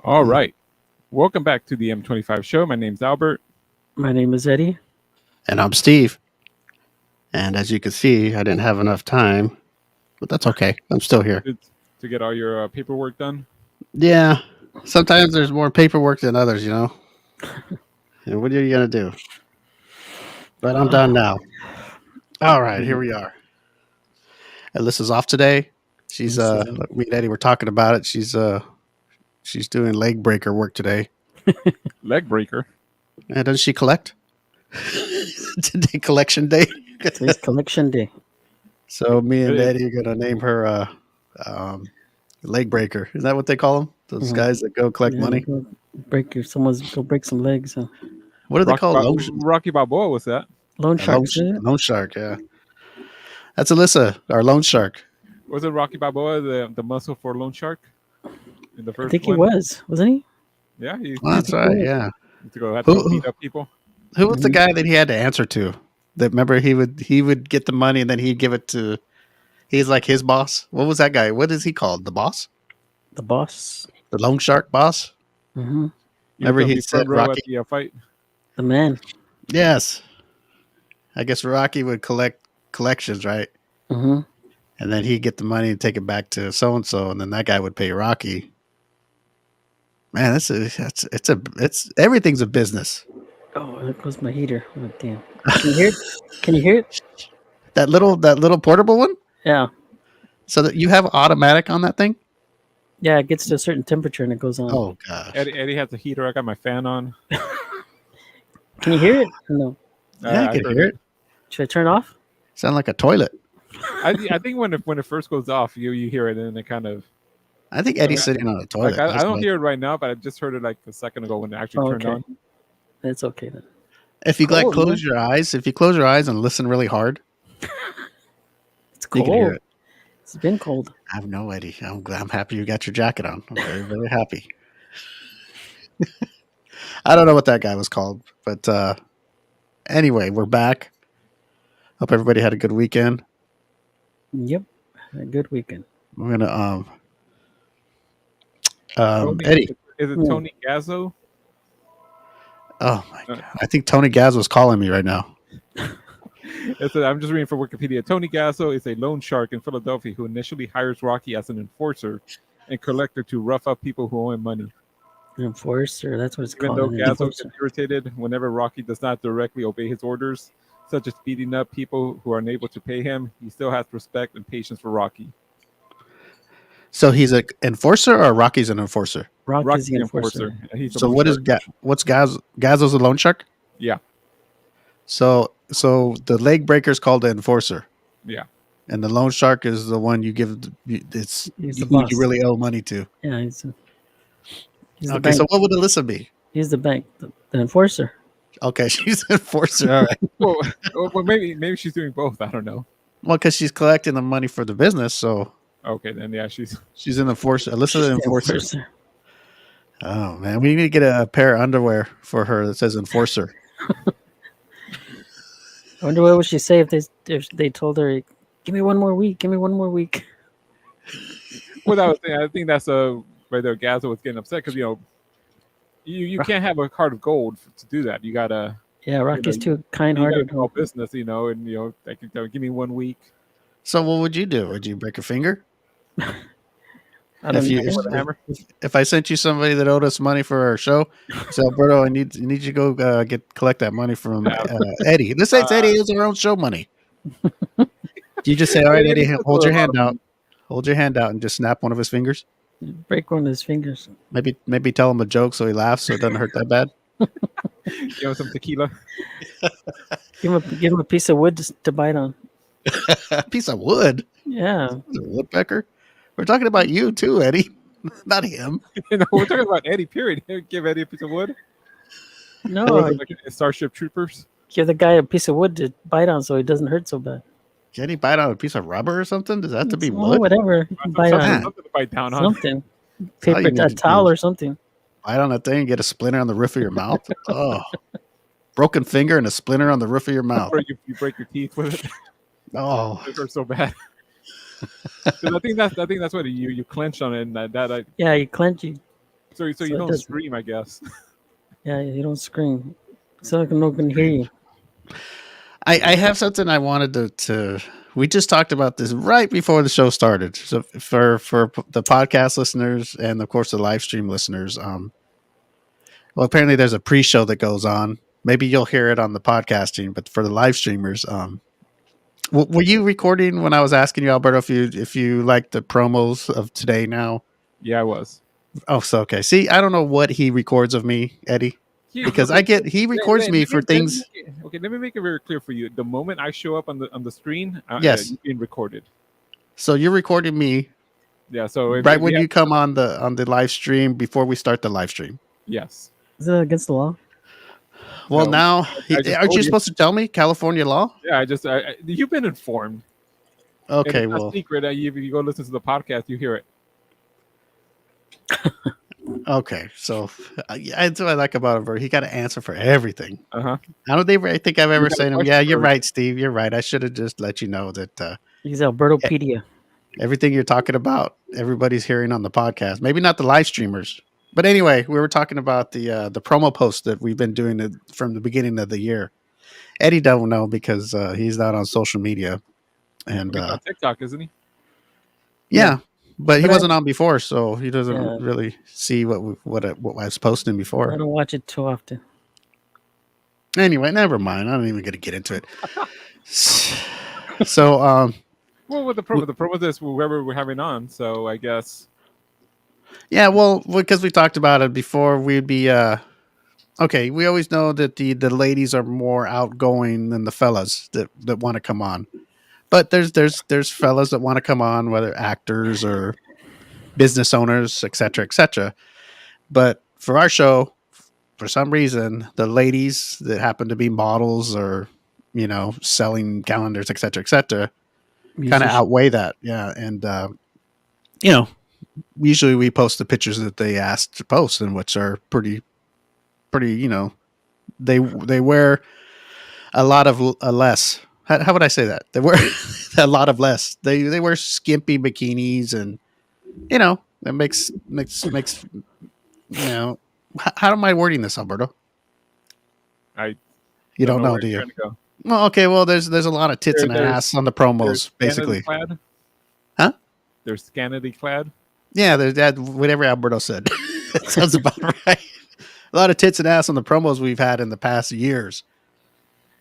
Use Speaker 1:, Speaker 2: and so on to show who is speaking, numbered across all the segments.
Speaker 1: All right. Welcome back to the M25 show. My name's Albert.
Speaker 2: My name is Eddie.
Speaker 3: And I'm Steve. And as you can see, I didn't have enough time, but that's okay. I'm still here.
Speaker 1: To get all your paperwork done.
Speaker 3: Yeah. Sometimes there's more paperwork than others, And what are you going to do? But I'm done now. All right, here we are. Elissa's off today. She's me and Eddie were talking about it. She's doing leg breaker work today.
Speaker 1: Leg breaker.
Speaker 3: And doesn't she collect? Today collection day.
Speaker 2: Today's collection day.
Speaker 3: So me and Eddie are gonna name her leg breaker. Is that what they call them? Those guys that go collect money.
Speaker 2: Go break some legs.
Speaker 3: What do they call it?
Speaker 1: Rocky Balboa was that?
Speaker 2: Loan shark.
Speaker 3: Loan shark. Yeah, that's Elissa, our loan shark.
Speaker 1: Was it Rocky Balboa the muscle for loan shark? In the first
Speaker 2: I think he wasn't he?
Speaker 1: Yeah,
Speaker 3: that's right. Yeah.
Speaker 1: To go have to beat up people.
Speaker 3: Who was the guy that he had to answer to? That remember he would get the money and then he'd give it to. He's like his boss. What was that guy? What is he called? The boss?
Speaker 2: The boss.
Speaker 3: The loan shark boss.
Speaker 2: Mm-hmm.
Speaker 3: Remember he said Rocky
Speaker 1: at the fight.
Speaker 2: The man.
Speaker 3: Yes. I guess Rocky would collect collections, right?
Speaker 2: Mm-hmm.
Speaker 3: And then he'd get the money and take it back to so and so, and then that guy would pay Rocky. Man, it's everything's a business.
Speaker 2: Oh, there goes my heater. Oh, damn. Can you hear it? Can you hear it?
Speaker 3: That little portable one?
Speaker 2: Yeah.
Speaker 3: So that you have automatic on that thing?
Speaker 2: Yeah, it gets to a certain temperature and it goes on.
Speaker 3: Oh gosh.
Speaker 1: Eddie has a heater. I got my fan on.
Speaker 2: Can you hear it? No.
Speaker 3: Yeah, I can hear it.
Speaker 2: Should I turn it off?
Speaker 3: Sound like a toilet.
Speaker 1: I think when it first goes off, you hear it and it kind of.
Speaker 3: I think Eddie's sitting on a toilet.
Speaker 1: Like, I don't hear it right now, but I just heard it like a second ago when it actually turned on.
Speaker 2: That's okay then.
Speaker 3: If you close your eyes and listen really hard,
Speaker 2: it's cold.
Speaker 3: You can hear it.
Speaker 2: It's been cold.
Speaker 3: I have no Eddie. I'm happy you got your jacket on. I'm very, very happy. I don't know what that guy was called, but anyway, we're back. Hope everybody had a good weekend.
Speaker 2: Yep, a good weekend.
Speaker 3: We're gonna Eddie.
Speaker 1: Is it Tony Gazzo?
Speaker 3: Oh my god! I think Tony Gazzo is calling me right now.
Speaker 1: I'm just reading from Wikipedia. Tony Gazzo is a loan shark in Philadelphia who initially hires Rocky as an enforcer and collector to rough up people who owe him money.
Speaker 2: An enforcer, that's what it's
Speaker 1: Even
Speaker 2: called.
Speaker 1: Even though Gazzo gets irritated whenever Rocky does not directly obey his orders, such as beating up people who are unable to pay him, he still has respect and patience for Rocky.
Speaker 3: So he's an enforcer, or Rocky's an enforcer?
Speaker 2: Rocky's the enforcer.
Speaker 3: So what's Gazzo's a loan shark?
Speaker 1: Yeah.
Speaker 3: So the leg breaker is called the enforcer.
Speaker 1: Yeah.
Speaker 3: And the loan shark is the one you give. It's who you really owe money to.
Speaker 2: Yeah. He's
Speaker 3: okay. So what would Elissa be?
Speaker 2: He's the bank, the enforcer.
Speaker 3: Okay, she's an enforcer. All right.
Speaker 1: well, maybe she's doing both. I don't know.
Speaker 3: Well, because she's collecting the money for the business, so.
Speaker 1: Okay, then yeah, she's
Speaker 3: an enforcer. Elissa's an enforcer. Oh man, we need to get a pair of underwear for her that says enforcer.
Speaker 2: I wonder what would she say if they told her, "Give me one more week. Give me one more week."
Speaker 1: Well, I think that's where the Gazzo was getting upset because you can't have a heart of gold to do that. You gotta.
Speaker 2: Yeah, Rocky's too kind-hearted.
Speaker 1: All business, and they can give me 1 week.
Speaker 3: So what would you do? Would you break a finger? If I sent you somebody that owed us money for our show, so Alberto, I need you to go collect that money from Eddie. This ain't Eddie; it's our own show money. You just say, "All right, Eddie, hold your hand out. Hold your hand out, and just snap one of his fingers.
Speaker 2: Break one of his fingers.
Speaker 3: Maybe tell him a joke so he laughs, so it doesn't hurt that bad.
Speaker 1: Some tequila.
Speaker 2: Give him a piece of wood to bite on.
Speaker 3: A piece of wood.
Speaker 2: Yeah,
Speaker 3: a woodpecker. We're talking about you too, Eddie, not him.
Speaker 1: We're talking about Eddie. Period. Give Eddie a piece of wood.
Speaker 2: No,
Speaker 1: like Starship Troopers.
Speaker 2: Give the guy a piece of wood to bite on so he doesn't hurt so bad.
Speaker 3: Can he bite on a piece of rubber or something? Does that have to be wood?
Speaker 2: Whatever. Bite on
Speaker 1: something to bite down on.
Speaker 2: Something. Paper, a towel or something.
Speaker 3: Bite on that thing and get a splinter on the roof of your mouth. Oh, broken finger and a splinter on the roof of your mouth.
Speaker 1: You break your teeth with it.
Speaker 3: Oh,
Speaker 1: it hurts so bad. I think that's what you clench on it, and that
Speaker 2: yeah, you clench. You
Speaker 1: So you
Speaker 2: So it
Speaker 1: don't
Speaker 2: does.
Speaker 1: stream, I guess.
Speaker 2: Yeah, you don't scream, so no one can hear you.
Speaker 3: I have something I wanted to. We just talked about this right before the show started. So for the podcast listeners and of course the live stream listeners, well, apparently there's a pre-show that goes on. Maybe you'll hear it on the podcasting, but for the live streamers, were you recording when I was asking you, Alberto, if you like the promos of today now?
Speaker 1: Yeah, I was.
Speaker 3: Oh, so okay. See, I don't know what he records of me, Eddie,
Speaker 1: Yeah,
Speaker 3: because
Speaker 1: okay.
Speaker 3: he records me for things.
Speaker 1: Let me make it very clear for you. The moment I show up on the screen,
Speaker 3: Yes.
Speaker 1: you're being recorded.
Speaker 3: So you're recording me
Speaker 1: Yeah. So
Speaker 3: right
Speaker 1: if we
Speaker 3: when
Speaker 1: have,
Speaker 3: you come on the live stream before we start the live stream.
Speaker 1: yes.
Speaker 2: Is that against the law?
Speaker 3: Well,
Speaker 1: No,
Speaker 3: now
Speaker 1: I just
Speaker 3: aren't
Speaker 1: told
Speaker 3: you
Speaker 1: you.
Speaker 3: supposed to tell me California law?
Speaker 1: Yeah, you've been informed, and
Speaker 3: Okay,
Speaker 1: it's not
Speaker 3: well,
Speaker 1: secret. If you go listen to the podcast, you hear it.
Speaker 3: okay. So that's what I like about him. He got to answer for everything.
Speaker 1: Uh huh.
Speaker 3: I don't ever think I've ever
Speaker 1: got a
Speaker 3: said to him,
Speaker 1: question
Speaker 3: "Yeah, you're
Speaker 1: for-
Speaker 3: right, Steve. You're right. I should have just let you know that
Speaker 2: He's Albertopedia.
Speaker 3: everything you're talking about, everybody's hearing on the podcast. Maybe not the live streamers, but anyway, we were talking about the promo post that we've been doing from the beginning of the year. Eddie don't know because he's not on social media, and
Speaker 1: He's on TikTok, isn't he?
Speaker 3: yeah, but he
Speaker 2: But I-
Speaker 3: wasn't on before, so he doesn't
Speaker 2: Yeah.
Speaker 3: really see what I was posting
Speaker 2: I
Speaker 3: before.
Speaker 2: don't watch it too often.
Speaker 3: Anyway, never mind. I'm not even going to get into it. So,
Speaker 1: Well, with the promo is whoever we're having on. So I guess
Speaker 3: yeah, well, because we talked about it before, we'd be okay. We always know that the ladies are more outgoing than the fellas that want to come on, but there's fellas that want to come on, whether actors or business owners, etc., etc. But for our show, for some reason, the ladies that happen to be models or selling calendars, etc., etc., kind of
Speaker 2: Musician.
Speaker 3: outweigh that. Yeah, and usually we post the pictures that they asked to post, and which are pretty. They wear a lot of less. How would I say that? They wear a lot of less. They wear skimpy bikinis, and that makes How am I wording this, Alberto?
Speaker 1: I
Speaker 3: You don't know,
Speaker 1: where
Speaker 3: do
Speaker 1: you're
Speaker 3: you?
Speaker 1: trying to go.
Speaker 3: Well, okay. Well, there's a lot of tits and
Speaker 1: There's-
Speaker 3: ass on the
Speaker 1: They're
Speaker 3: promos, basically.
Speaker 1: scantily clad.
Speaker 3: Huh?
Speaker 1: They're scantily clad.
Speaker 3: Yeah, there's that. Whatever Alberto said, that sounds about right. A lot of tits and ass on the promos we've had in the past years.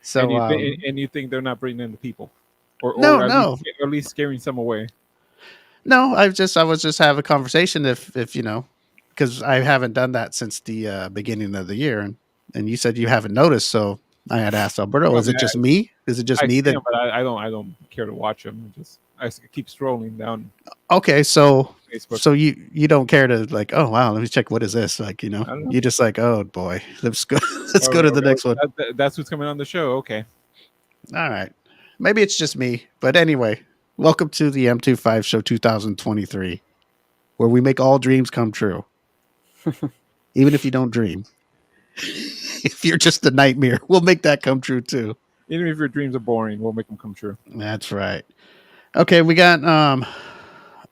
Speaker 3: So
Speaker 1: And you think they're not bringing in the people, or
Speaker 3: No,
Speaker 1: at
Speaker 3: no.
Speaker 1: least, or at least scaring some away.
Speaker 3: no, I was just having a conversation if because I haven't done that since the beginning of the year, and you said you haven't noticed, so I had asked Alberto,
Speaker 1: Well,
Speaker 3: is it just me? Is it just
Speaker 1: I
Speaker 3: me
Speaker 1: see
Speaker 3: that?
Speaker 1: them, but I don't care to watch them. I keep scrolling down
Speaker 3: Okay, so
Speaker 1: Facebook.
Speaker 3: you don't care to like, oh wow, let me check what is this, like
Speaker 1: I don't know.
Speaker 3: you just like, oh boy, let's go go to the next one.
Speaker 1: That's who's coming on the show. Okay.
Speaker 3: All right, maybe it's just me, but anyway, welcome to the M25 Show 2023, where we make all dreams come true, even if you don't dream. If you're just a nightmare, we'll make that come true too.
Speaker 1: Even if your dreams are boring, we'll make them come true.
Speaker 3: That's right. Okay, we got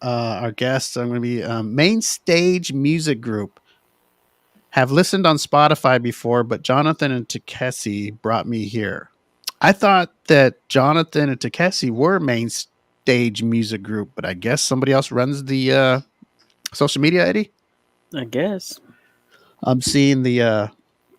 Speaker 3: our guests. I'm going to be Mainstage Music Group. Have listened on Spotify before, but Jonathan and Tkessi brought me here. I thought that Jonathan and Tkessi were Mainstage Music Group, but I guess somebody else runs the social media, Eddie.
Speaker 2: I guess.
Speaker 3: I'm seeing the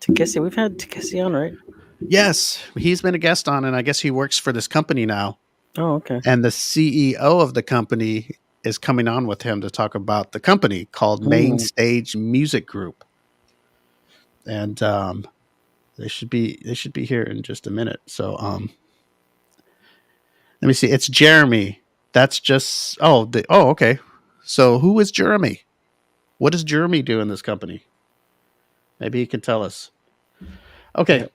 Speaker 2: Tkessi. We've had Tkessi on, right?
Speaker 3: yes, he's been a guest on, and I guess he works for this company now.
Speaker 2: Oh, okay.
Speaker 3: And the CEO of the company is coming on with him to talk about the company called Mainstage Music Group. And they should be here in just a minute. So let me see. It's Jeremy. That's just okay. So who is Jeremy? What does Jeremy do in this company? Maybe he can tell us. Okay.
Speaker 2: Yep.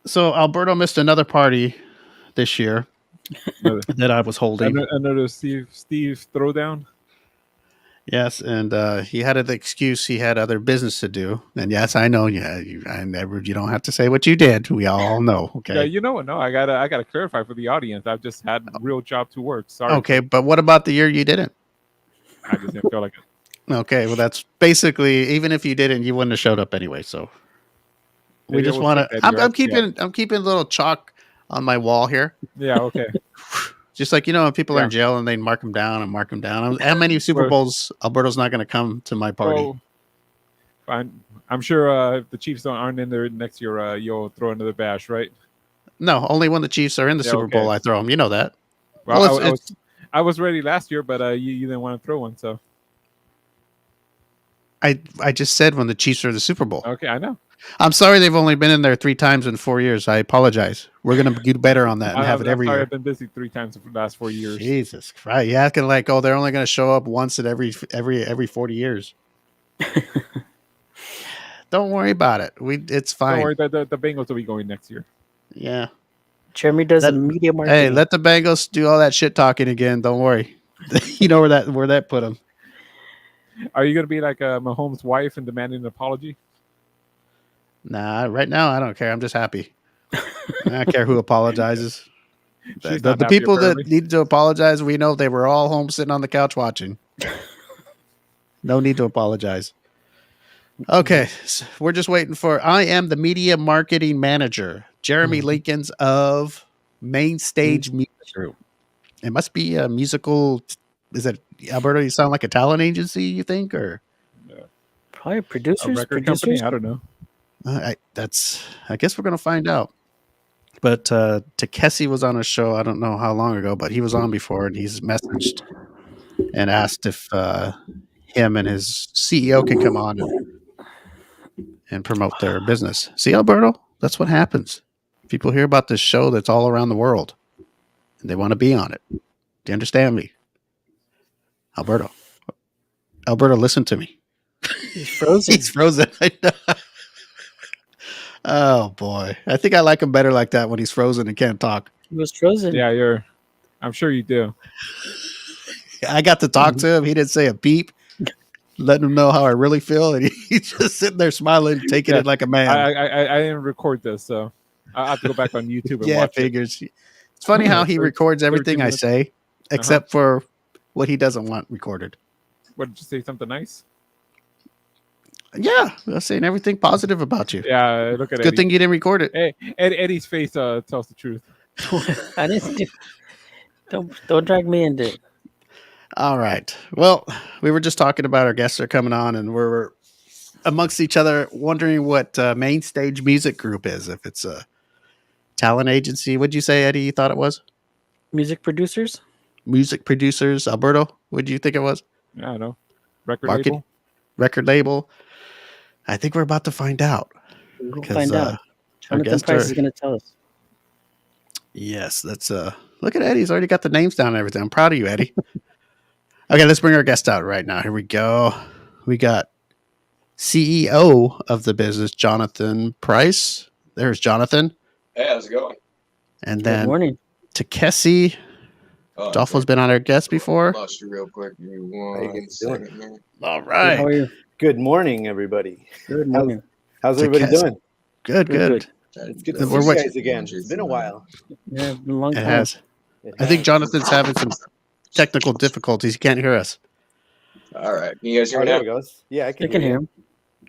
Speaker 3: So Alberto missed another party this year that I was holding.
Speaker 1: Another Steve throwdown.
Speaker 3: Yes, and he had an excuse. He had other business to do. And yes, I know. Yeah, you don't have to say what you did. We all know. Okay.
Speaker 1: Yeah, you know what? No, I gotta clarify for the audience. I've just had real job to work. Sorry.
Speaker 3: Okay, but what about the year you didn't?
Speaker 1: I just didn't feel like it.
Speaker 3: Okay, well, that's basically, even if you didn't, you wouldn't have showed up anyway. So we
Speaker 1: Maybe I
Speaker 3: just
Speaker 1: will
Speaker 3: want
Speaker 1: take
Speaker 3: to.
Speaker 1: that. You're asking.
Speaker 3: I'm keeping a little chalk on my wall here.
Speaker 1: Yeah. Okay.
Speaker 3: Just like, when people are
Speaker 1: Yeah.
Speaker 3: in jail and they mark them down and mark them down. How many Super
Speaker 1: Well,
Speaker 3: Bowls Alberto's not going to come to my party?
Speaker 1: well, I'm sure if the Chiefs aren't in there next year, you'll throw another bash, right?
Speaker 3: No, only when the Chiefs are in the
Speaker 1: Yeah.
Speaker 3: Super Bowl,
Speaker 1: Okay.
Speaker 3: I throw them. You know that.
Speaker 1: Well,
Speaker 3: Well,
Speaker 1: I was ready last year, but you didn't want to throw one, so
Speaker 3: I just said when the Chiefs are in the Super Bowl.
Speaker 1: okay, I know.
Speaker 3: I'm sorry they've only been in there 3 times in 4 years. I apologize. We're going to do better on that and have it
Speaker 1: I'm
Speaker 3: every
Speaker 1: sorry,
Speaker 3: year.
Speaker 1: I've been busy 3 times for the last 4 years.
Speaker 3: Jesus Christ. You acting like, oh, they're only going to show up once at every 40 years. Don't worry about it. It's fine.
Speaker 1: Don't worry, the Bengals will be going next year.
Speaker 3: Yeah.
Speaker 2: Jeremy does media marketing.
Speaker 3: Hey, let the Bengals do all that shit talking again. Don't worry. You know where that put them.
Speaker 1: Are you going to be like Mahomes' wife and demanding an apology?
Speaker 3: Nah, right now I don't care. I'm just happy. I don't care who apologizes.
Speaker 1: She's
Speaker 3: The
Speaker 1: not happy,
Speaker 3: people that
Speaker 1: apparently.
Speaker 3: need to apologize, we know they were all home sitting on the couch watching. No need to apologize. Okay, so we're just waiting for. I am the media marketing manager, Jeremy Lincolns of Mainstage Music Group. It must be a musical. Is it Alberto? You sound like a talent agency. You think, or
Speaker 2: Probably
Speaker 1: A
Speaker 2: producers.
Speaker 1: record
Speaker 2: Producers.
Speaker 1: company? I don't know.
Speaker 3: I guess we're gonna find out. But Tkessi was on a show. I don't know how long ago, but he was on before, and he's messaged and asked if him and his CEO can come on and promote their business. See, Alberto, that's what happens. People hear about this show that's all around the world, and they want to be on it. Do you understand me, Alberto? Alberto, listen to me.
Speaker 2: He's frozen.
Speaker 3: He's frozen. I know. Oh boy, I think I like him better like that when he's frozen and can't talk.
Speaker 2: He was frozen.
Speaker 1: Yeah, I'm sure you do.
Speaker 3: I got to talk to him. He didn't say a peep, letting him know how I really feel, and he's just sitting there smiling, taking it like a man.
Speaker 1: I didn't record this, so I have to go back on YouTube and
Speaker 3: Yeah,
Speaker 1: watch it.
Speaker 3: figures. It's funny how he records everything I
Speaker 1: 13
Speaker 3: say, except for what he doesn't want recorded.
Speaker 1: What, did you say something nice?
Speaker 3: Yeah, I'm saying everything positive about you.
Speaker 1: Yeah, look at
Speaker 3: Good
Speaker 1: Eddie.
Speaker 3: thing you didn't record it.
Speaker 1: Hey, Eddie's face tells the truth.
Speaker 2: I didn't do. Don't drag me into it.
Speaker 3: All right. Well, we were just talking about our guests are coming on, and we're amongst each other wondering what Mainstage Music Group is. If it's a talent agency, what'd you say, Eddie? You thought it was
Speaker 2: Music producers.
Speaker 3: music producers? Alberto, what do you think it was?
Speaker 1: I don't know. Record
Speaker 3: Market-
Speaker 1: label.
Speaker 3: Record label. I think we're about to find out.
Speaker 2: We'll
Speaker 3: Because,
Speaker 2: find out.
Speaker 3: our
Speaker 2: Jonathan
Speaker 3: guests
Speaker 2: Price
Speaker 3: are-
Speaker 2: is going to tell us.
Speaker 3: Yes, that's look at Eddie. He's already got the names down and everything. I'm proud of you, Eddie. Okay, let's bring our guest out right now. Here we go. We got CEO of the business, Jonathan Price. There's Jonathan.
Speaker 4: Hey, how's it going?
Speaker 3: And
Speaker 2: Good
Speaker 3: then
Speaker 2: morning.
Speaker 3: Tkessi.
Speaker 4: Oh,
Speaker 3: Rodolfo's been on our guest before.
Speaker 4: Lost you real quick. Give me
Speaker 5: How you
Speaker 4: one
Speaker 5: guys doing?
Speaker 4: second, man.
Speaker 3: All
Speaker 2: How
Speaker 3: right.
Speaker 2: are you?
Speaker 5: Good morning, everybody.
Speaker 2: Good morning.
Speaker 5: How's everybody
Speaker 3: Tkessi.
Speaker 5: doing?
Speaker 3: Good, good.
Speaker 5: It's good to
Speaker 3: We're
Speaker 5: see you
Speaker 3: waiting-
Speaker 5: guys again. It's been a while.
Speaker 2: Yeah, it's been a long
Speaker 3: It
Speaker 2: time.
Speaker 3: has. I think Jonathan's having some technical difficulties. He can't hear us.
Speaker 4: All right. Can you guys hear
Speaker 5: Oh,
Speaker 4: me
Speaker 5: there
Speaker 4: now?
Speaker 5: it goes. Yeah, I
Speaker 2: I
Speaker 5: can,
Speaker 2: can hear
Speaker 5: you.
Speaker 2: him.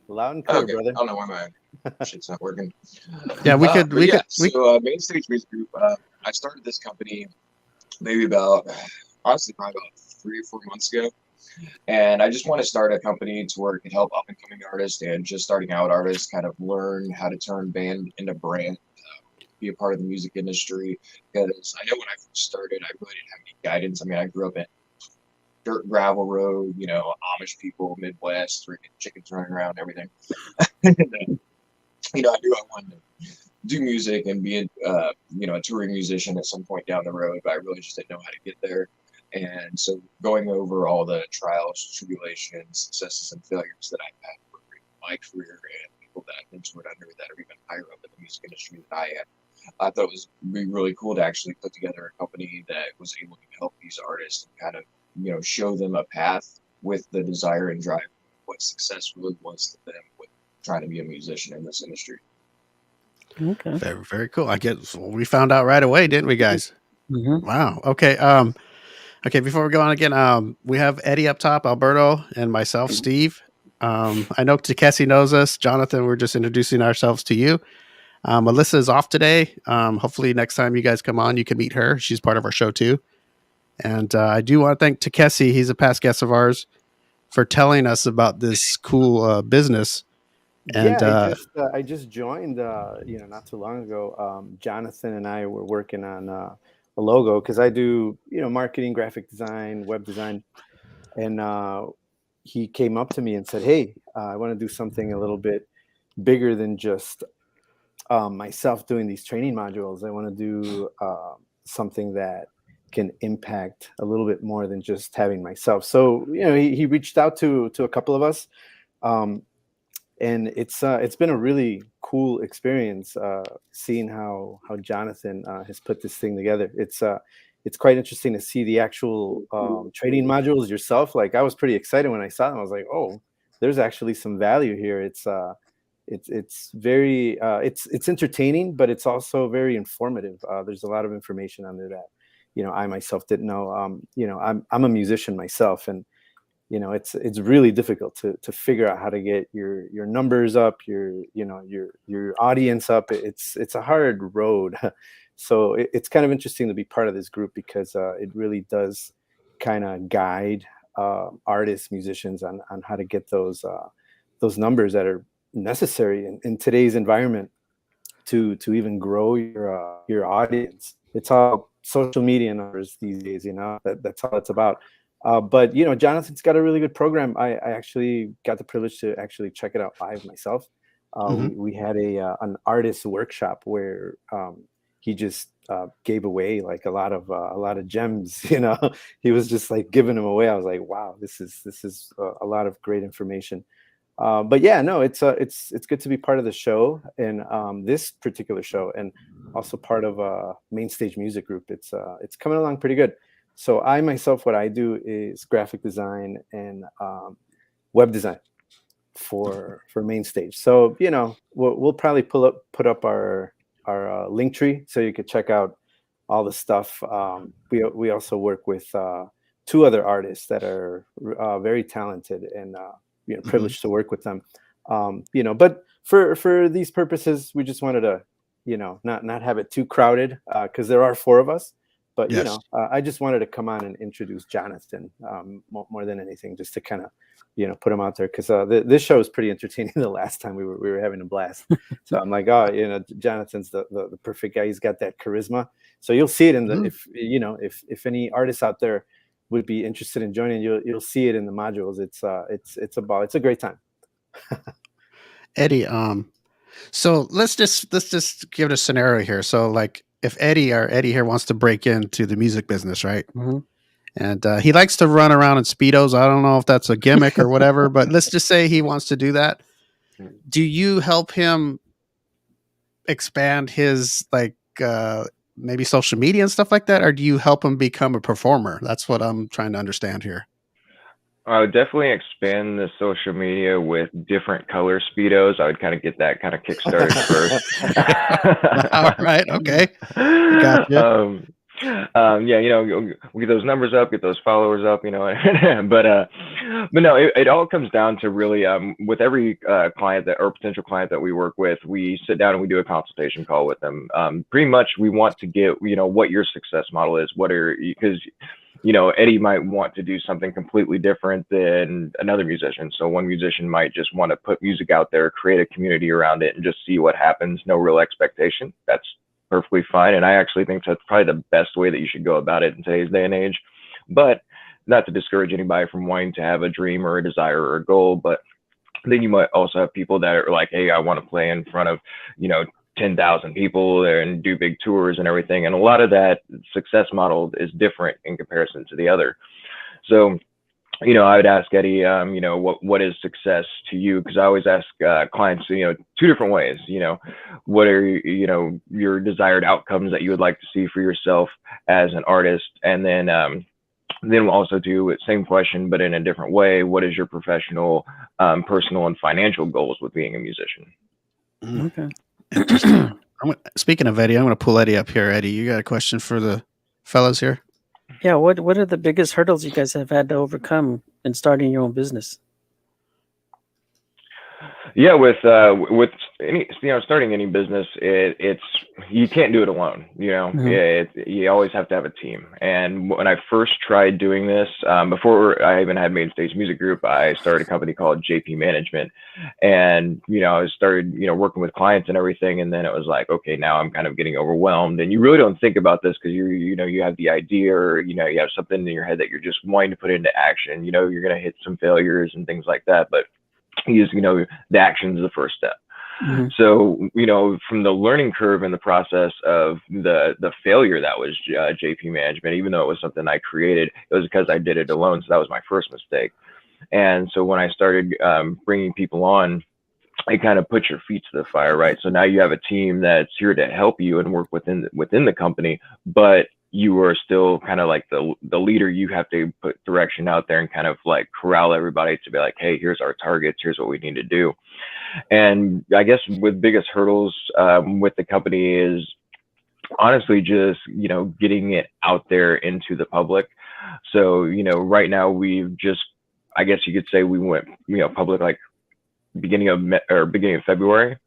Speaker 5: Loud and clear,
Speaker 4: Okay. I
Speaker 5: brother.
Speaker 4: don't know why my shit's not working.
Speaker 3: Yeah, we
Speaker 4: But
Speaker 3: could.
Speaker 4: So, Mainstage Music Group, I started this company maybe honestly, probably about 3 or 4 months ago. And I just want to start a company to where it can help up and coming artists and just starting out artists kind of learn how to turn band into brand, be a part of the music industry. Because I know when I first started, I really didn't have any guidance. I mean, I grew up in dirt gravel road, Amish people, Midwest, freaking chickens running around, everything. And, I knew I wanted to do music and be a touring musician at some point down the road, but I really just didn't know how to get there. And so going over all the trials, tribulations, successes, and failures that I've had for my career and people that I've mentored under that are even higher up in the music industry than I am, I thought it was be really cool to actually put together a company that was able to help these artists and kind of, show them a path with the desire and drive what success really was to them with trying to be a musician in this industry.
Speaker 2: Okay.
Speaker 3: Very, very cool. I guess we found out right away, didn't we, guys?
Speaker 2: Mm-hmm.
Speaker 3: Wow. Okay. Okay, before we go on again, we have Eddie up top, Alberto, and myself, Steve. I know Tkessi knows us. Jonathan, we're just introducing ourselves to you. Elissa is off today. Hopefully next time you guys come on, you can meet her. She's part of our show too. And I do want to thank Tkessi. He's a past guest of ours for telling us about this cool business. And
Speaker 5: Yeah, I just joined not too long ago. Jonathan and I were working on a logo because I do marketing, graphic design, web design, and he came up to me and said, "Hey, I want to do something a little bit bigger than just myself doing these training modules. I want to do something that can impact a little bit more than just having myself." So he reached out to a couple of us. And it's been a really cool experience seeing how Jonathan has put this thing together. It's quite interesting to see the actual training modules yourself. Like, I was pretty excited when I saw them. I was like, oh, there's actually some value here. It's very it's entertaining, but it's also very informative. There's a lot of information under that I myself didn't know. I'm a musician myself, and it's really difficult to figure out how to get your numbers up, your audience up. It's a hard road. So it's kind of interesting to be part of this group because it really does kind of guide artists, musicians on how to get those numbers that are necessary in today's environment to even grow your audience. It's all social media numbers these days. That's all it's about. But Jonathan's got a really good program. I actually got the privilege to actually check it out live myself. We had an artist workshop where he just gave away like a lot of gems. He was just like giving them away. I was like, wow, this is a lot of great information. But yeah, no, it's good to be part of the show, and this particular show, and also part of a Mainstage music group. It's coming along pretty good. So I myself, what I do is graphic design and web design for Mainstage. So we'll probably put up our link tree so you could check out all the stuff. We also work with two other artists that are very talented, and privileged to work with them. But for these purposes, we just wanted to not have it too crowded because there are four of us. But
Speaker 3: yes.
Speaker 5: I just wanted to come on and introduce Jonathan more than anything, just to kind of put him out there, because this show is pretty entertaining. The last time we were having a blast. So I'm like, Jonathan's the perfect guy. He's got that charisma. So you'll see it in the if any artists out there would be interested in joining, you'll see it in the modules. It's a great time.
Speaker 3: Eddie, so let's just give it a scenario here. So like, if Eddie here wants to break into the music business, right?
Speaker 2: Mm-hmm.
Speaker 3: And he likes to run around in Speedos. I don't know if that's a gimmick or whatever, but let's just say he wants to do that. Do you help him expand his maybe social media and stuff like that? Or do you help him become a performer? That's what I'm trying to understand here.
Speaker 6: I would definitely expand the social media with different color Speedos. I would kind of get that kind of kickstarted first.
Speaker 3: All right. Okay. Gotcha.
Speaker 6: We get those numbers up, get those followers up, but no, it all comes down to really, with every client or potential client that we work with, we sit down and we do a consultation call with them. Pretty much we want to get, what your success model is, because Eddie might want to do something completely different than another musician. So one musician might just want to put music out there, create a community around it, and just see what happens. No real expectation. That's perfectly fine. And I actually think that's probably the best way that you should go about it in today's day and age. But not to discourage anybody from wanting to have a dream or a desire or a goal. But then you might also have people that are like, hey, I want to play in front of, 10,000 people and do big tours and everything. And a lot of that success model is different in comparison to the other. So, I would ask Eddie, what is success to you? Because I always ask clients, two different ways. What are your desired outcomes that you would like to see for yourself as an artist? And then we'll also do the same question, but in a different way. What is your professional, personal, and financial goals with being a musician?
Speaker 2: Okay.
Speaker 3: Interesting. Speaking of Eddie, I'm going to pull Eddie up here. Eddie, you got a question for the fellas here?
Speaker 2: Yeah, what are the biggest hurdles you guys have had to overcome in starting your own business?
Speaker 6: Yeah, with any starting any business, it's you can't do it alone. You always have to have a team. And when I first tried doing this, before I even had Mainstage Music Group, I started a company called JP Management, and I started working with clients and everything. And then it was like, okay, now I'm kind of getting overwhelmed, and you really don't think about this because you have the idea, or you have something in your head that you're just wanting to put into action. You're gonna hit some failures and things like that, but the action is the first step.
Speaker 2: Mm-hmm.
Speaker 6: So, from the learning curve and the process of the failure that was JP Management, even though it was something I created, it was because I did it alone. So that was my first mistake. And so when I started bringing people on, it kind of put your feet to the fire, right? So now you have a team that's here to help you and work within the company, but you are still kind of like the leader. You have to put direction out there and kind of like corral everybody to be like, hey, here's our targets, here's what we need to do. And I guess with biggest hurdles with the company is honestly just getting it out there into the public. So right now we've just, I guess you could say, we went public like beginning of February.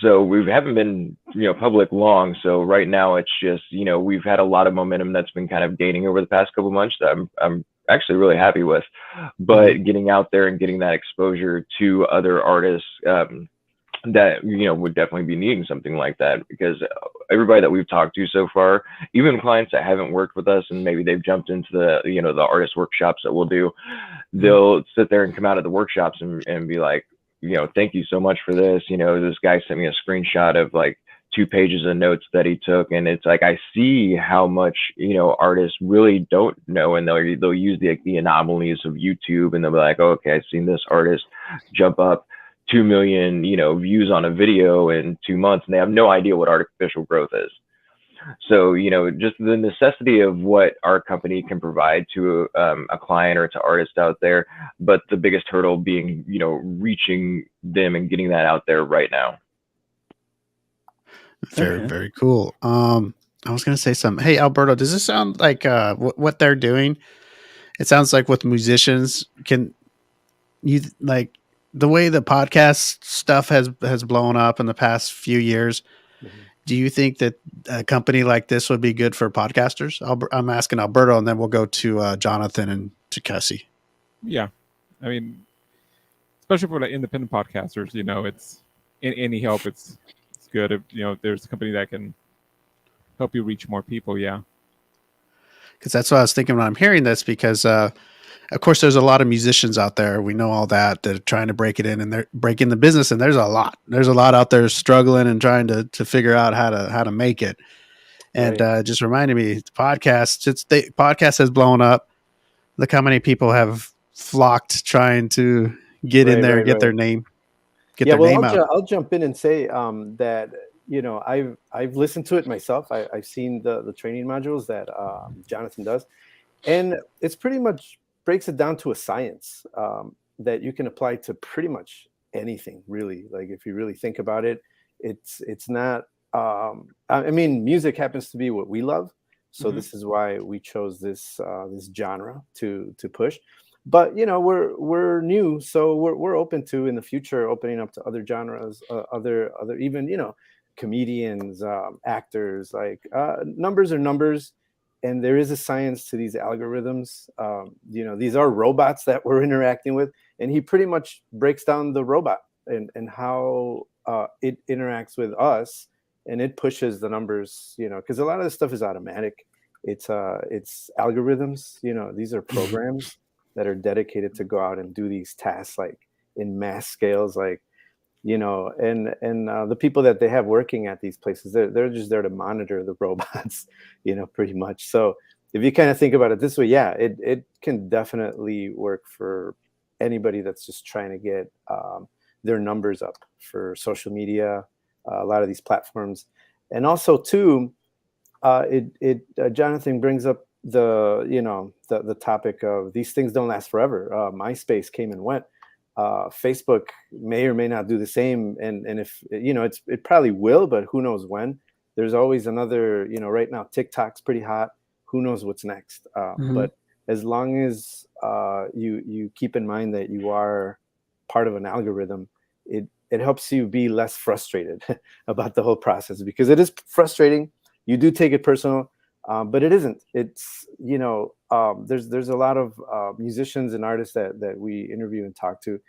Speaker 6: So we haven't been public long. So right now it's just we've had a lot of momentum that's been kind of gaining over the past couple of months that I'm actually really happy with. But getting out there and getting that exposure to other artists that would definitely be needing something like that, because everybody that we've talked to so far, even clients that haven't worked with us and maybe they've jumped into the artist workshops that we'll do, they'll sit there and come out of the workshops and be like, thank you so much for this. This guy sent me a screenshot of like 2 pages of notes that he took, and it's like I see how much artists really don't know, and they'll use the anomalies of YouTube, and they'll be like, oh, okay, I've seen this artist jump up 2 million views on a video in 2 months, and they have no idea what artificial growth is. So just the necessity of what our company can provide to a client or to artists out there, but the biggest hurdle being reaching them and getting that out there right now.
Speaker 3: Very, very cool. I was going to say something. Hey, Alberto, does this sound like what they're doing? It sounds like with musicians. Can you like the way the podcast stuff has blown up in the past few years? Do you think that a company like this would be good for podcasters? I'm asking Alberto, and then we'll go to Jonathan and to Tkessi.
Speaker 1: Yeah, I mean, especially for like independent podcasters, it's any help. It's good if there's a company that can help you reach more people. Yeah,
Speaker 3: because that's what I was thinking when I'm hearing this. Because of course, there's a lot of musicians out there. We know all that are trying to break it in, and they're breaking the business. And there's a lot out there struggling and trying to figure out how to make it. And just reminded me, the podcast has blown up. Look how many people have flocked trying to get in there and get their name, their name out.
Speaker 5: I'll jump in and say that I've listened to it myself. I've seen the training modules that Jonathan does, and it's pretty much breaks it down to a science that you can apply to pretty much anything, really. Like if you really think about it, it's not. I mean, music happens to be what we love, so this is why we chose this genre to push. But we're new, so we're open to in the future opening up to other genres, other even comedians, actors. Like numbers are numbers, and there is a science to these algorithms. These are robots that we're interacting with, and he pretty much breaks down the robot and how it interacts with us, and it pushes the numbers. Because a lot of this stuff is automatic. It's algorithms. These are programs that are dedicated to go out and do these tasks like in mass scales, like and the people that they have working at these places, they're just there to monitor the robots, pretty much. So if you kind of think about it this way, yeah, it can definitely work for anybody that's just trying to get their numbers up for social media, a lot of these platforms. And also too, Jonathan brings up the topic of these things don't last forever. MySpace came and went. Facebook may or may not do the same, and if it probably will, but who knows when. There's always another. Right now TikTok's pretty hot. who knows what's next.
Speaker 2: Mhm.
Speaker 5: But as long as you keep in mind that you are part of an algorithm, it helps you be less frustrated about the whole process, because it is frustrating. You do take it personal, but it isn't. It's, there's a lot of musicians and artists that we interview and talk to,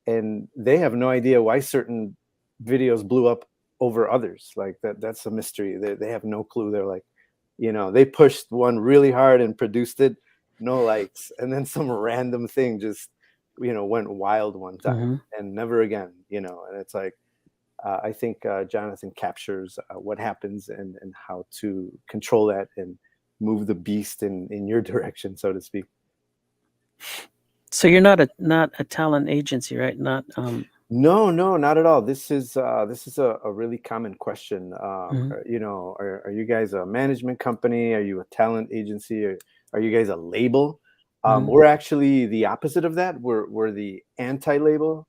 Speaker 5: and they have no idea why certain videos blew up over others. Like that's a mystery. They have no clue. They're like, they pushed one really hard and produced it, no likes, and then some random thing just went wild one time and never again. And it's like, I think Jonathan captures what happens and how to control that and move the beast in your direction, so to speak.
Speaker 2: So you're not a talent agency, right? Not
Speaker 5: No, not at all. This is a really common question.
Speaker 2: Mhm.
Speaker 5: Are you guys a management company? Are you a talent agency? Are you guys a label? We're actually the opposite of that. We're the anti-label,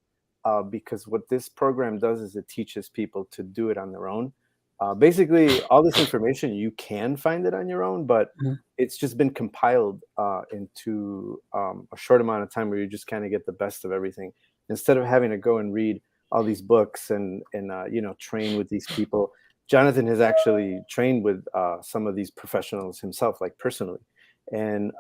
Speaker 5: because what this program does is it teaches people to do it on their own. Basically, all this information, you can find it on your own, but
Speaker 2: Mhm.
Speaker 5: it's just been compiled into a short amount of time where you just kind of get the best of everything, instead of having to go and read all these books and train with these people. Jonathan has actually trained with some of these professionals himself, like personally, and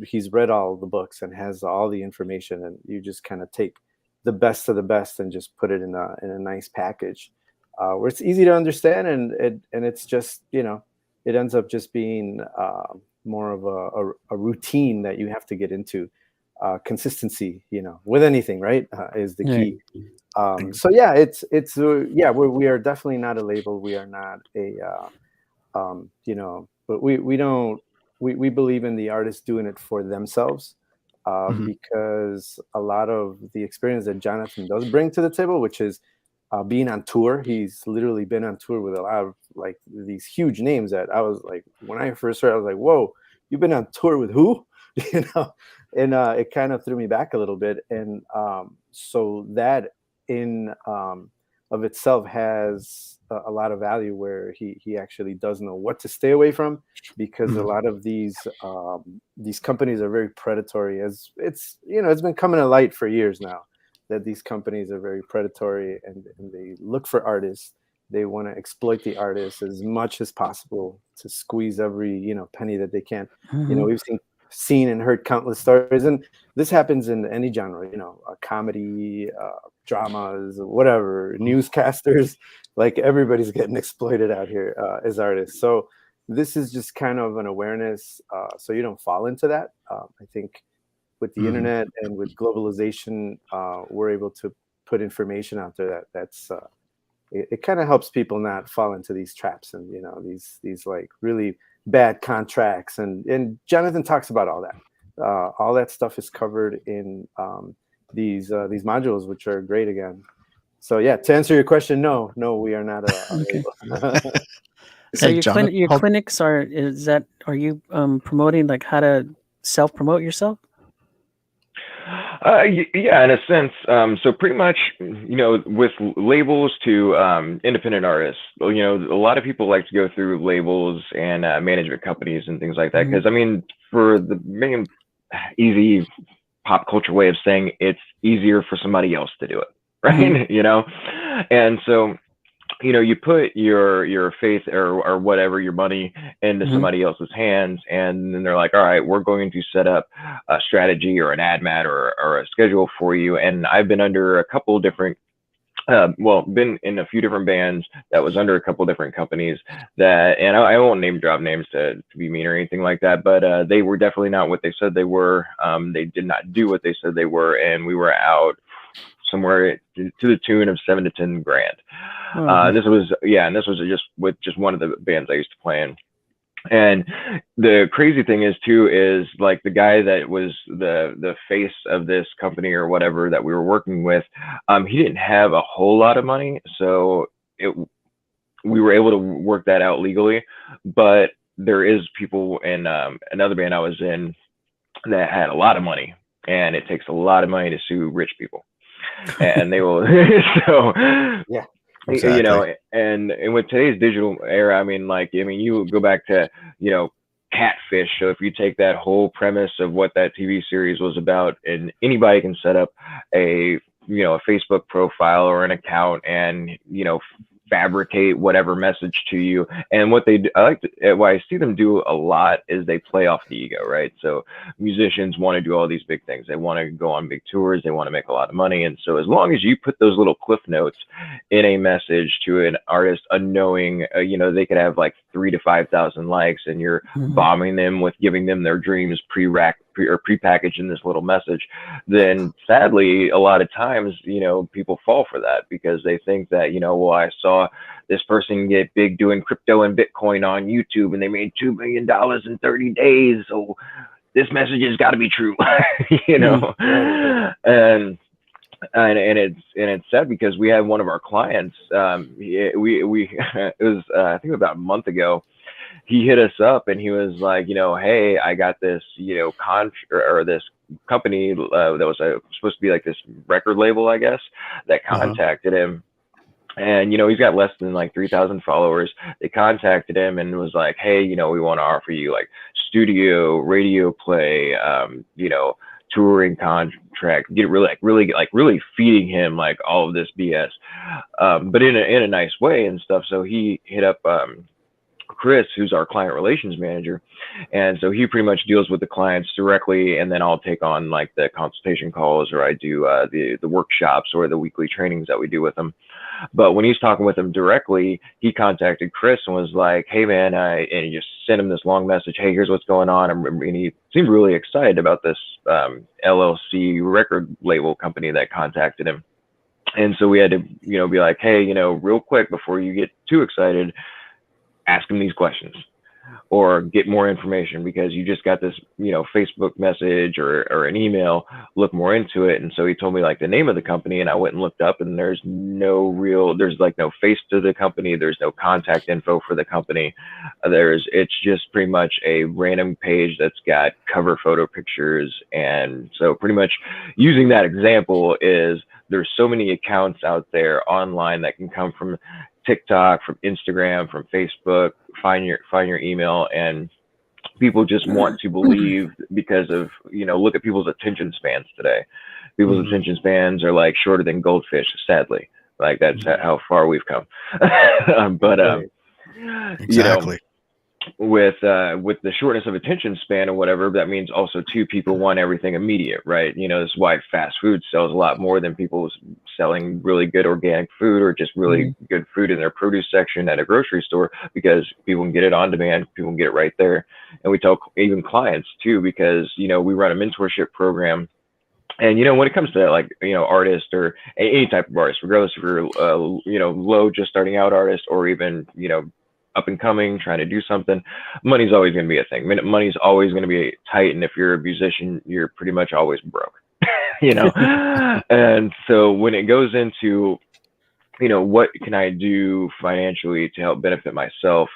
Speaker 5: he's read all the books and has all the information, and you just kind of take the best of the best and just put it in a nice package, where it's easy to understand, and it's just it ends up just being more of a routine that you have to get into. Consistency, with anything, right, is the key. So yeah, it's we are definitely not a label. We are not a but we don't we believe in the artists doing it for themselves, because a lot of the experience that Jonathan does bring to the table, which is being on tour. He's literally been on tour with a lot of like these huge names that I was like, when I first heard, I was like, whoa, you've been on tour with who? And it kind of threw me back a little bit. And so that in of itself has a lot of value, where he actually does know what to stay away from, because a lot of these companies are very predatory, as it's been coming to light for years now, that these companies are very predatory, and they look for artists. They want to exploit the artists as much as possible to squeeze every penny that they can. We've seen and heard countless stories, and this happens in any genre. Comedy, dramas, whatever, newscasters. Like, everybody's getting exploited out here as artists. So this is just kind of an awareness, so you don't fall into that. I think with the internet and with globalization, we're able to put information out there that's it kind of helps people not fall into these traps and these like really bad contracts, and Jonathan talks about all that. All that stuff is covered in these modules, which are great again. So yeah, to answer your question, no, we are not a
Speaker 2: Okay.
Speaker 5: label.
Speaker 2: So
Speaker 3: Hey,
Speaker 2: your
Speaker 3: Jonathan,
Speaker 2: your clinics are you promoting like how to self-promote yourself?
Speaker 6: Yeah, in a sense. So pretty much, with labels to independent artists, a lot of people like to go through labels and management companies and things like that. Because for the main easy pop culture way of saying, it's easier for somebody else to do it, right? And so you put your faith or whatever, your money into somebody else's hands, and then they're like, all right, we're going to set up a strategy or an ad mat or a schedule for you. And I've been under a couple of different been in a few different bands that was under a couple different companies that, and I won't name drop names to be mean or anything like that, but they were definitely not what they said they were. They did not do what they said they were, and we were out somewhere to the tune of $7 to $10 grand. This was just with one of the bands I used to play in. And the crazy thing is too, is like the guy that was the face of this company or whatever that we were working with, he didn't have a whole lot of money, so we were able to work that out legally. But there is people in another band I was in that had a lot of money, and it takes a lot of money to sue rich people. And they will so
Speaker 5: yeah,
Speaker 3: exactly.
Speaker 6: and with today's digital era, you go back to catfish. So if you take that whole premise of what that TV series was about, and anybody can set up a a Facebook profile or an account and fabricate whatever message to you. And what they do, what I see them do a lot is they play off the ego, right? So musicians want to do all these big things. They want to go on big tours. They want to make a lot of money. And so as long as you put those little cliff notes in a message to an artist, unknowing, they could have like 3,000 to 5,000 likes, and you're bombing them with giving them their dreams prepackaged in this little message, then sadly, a lot of times, people fall for that because they think that, well, I saw this person get big doing crypto and Bitcoin on YouTube and they made $2 million in 30 days. So this message has got to be true, and it's sad because we had one of our clients, it was, I think about a month ago, he hit us up and he was like, hey, I got this, or this company that was supposed to be like this record label, I guess, that contacted him. And, he's got less than like 3,000 followers. They contacted him and was like, hey, we want to offer you like studio, radio play, touring contract, get really feeding him like all of this BS, but in a nice way and stuff. So he hit up, Chris, who's our client relations manager. And so he pretty much deals with the clients directly. And then I'll take on like the consultation calls, or I do the workshops or the weekly trainings that we do with them. But when he's talking with them directly, he contacted Chris and was like, hey man, and he just sent him this long message. Hey, here's what's going on. And he seemed really excited about this LLC record label company that contacted him. And so we had to, be like, hey, real quick, before you get too excited, ask him these questions or get more information, because you just got this, Facebook message or an email, look more into it. And so he told me like the name of the company, and I went and looked up, and there's like no face to the company. There's no contact info for the company. It's just pretty much a random page that's got cover photo pictures. And so pretty much using that example is there's so many accounts out there online that can come from TikTok, from Instagram, from Facebook, find your email, and people just want to believe because of, look at people's attention spans today. People's attention spans are like shorter than goldfish, sadly. Like that's how far we've come. But
Speaker 3: exactly.
Speaker 6: With the shortness of attention span or whatever, that means also too, people want everything immediate, right? This is why fast food sells a lot more than people selling really good organic food or just really good food in their produce section at a grocery store, because people can get it on demand, people can get it right there. And we tell even clients too, because we run a mentorship program. And when it comes to like artists or any type of artist, regardless if you're low, just starting out artist, or even up and coming, trying to do something, money's always going to be a thing. Money's always going to be tight, and if you're a musician, you're pretty much always broke. And so when it goes into what can I do financially to help benefit myself?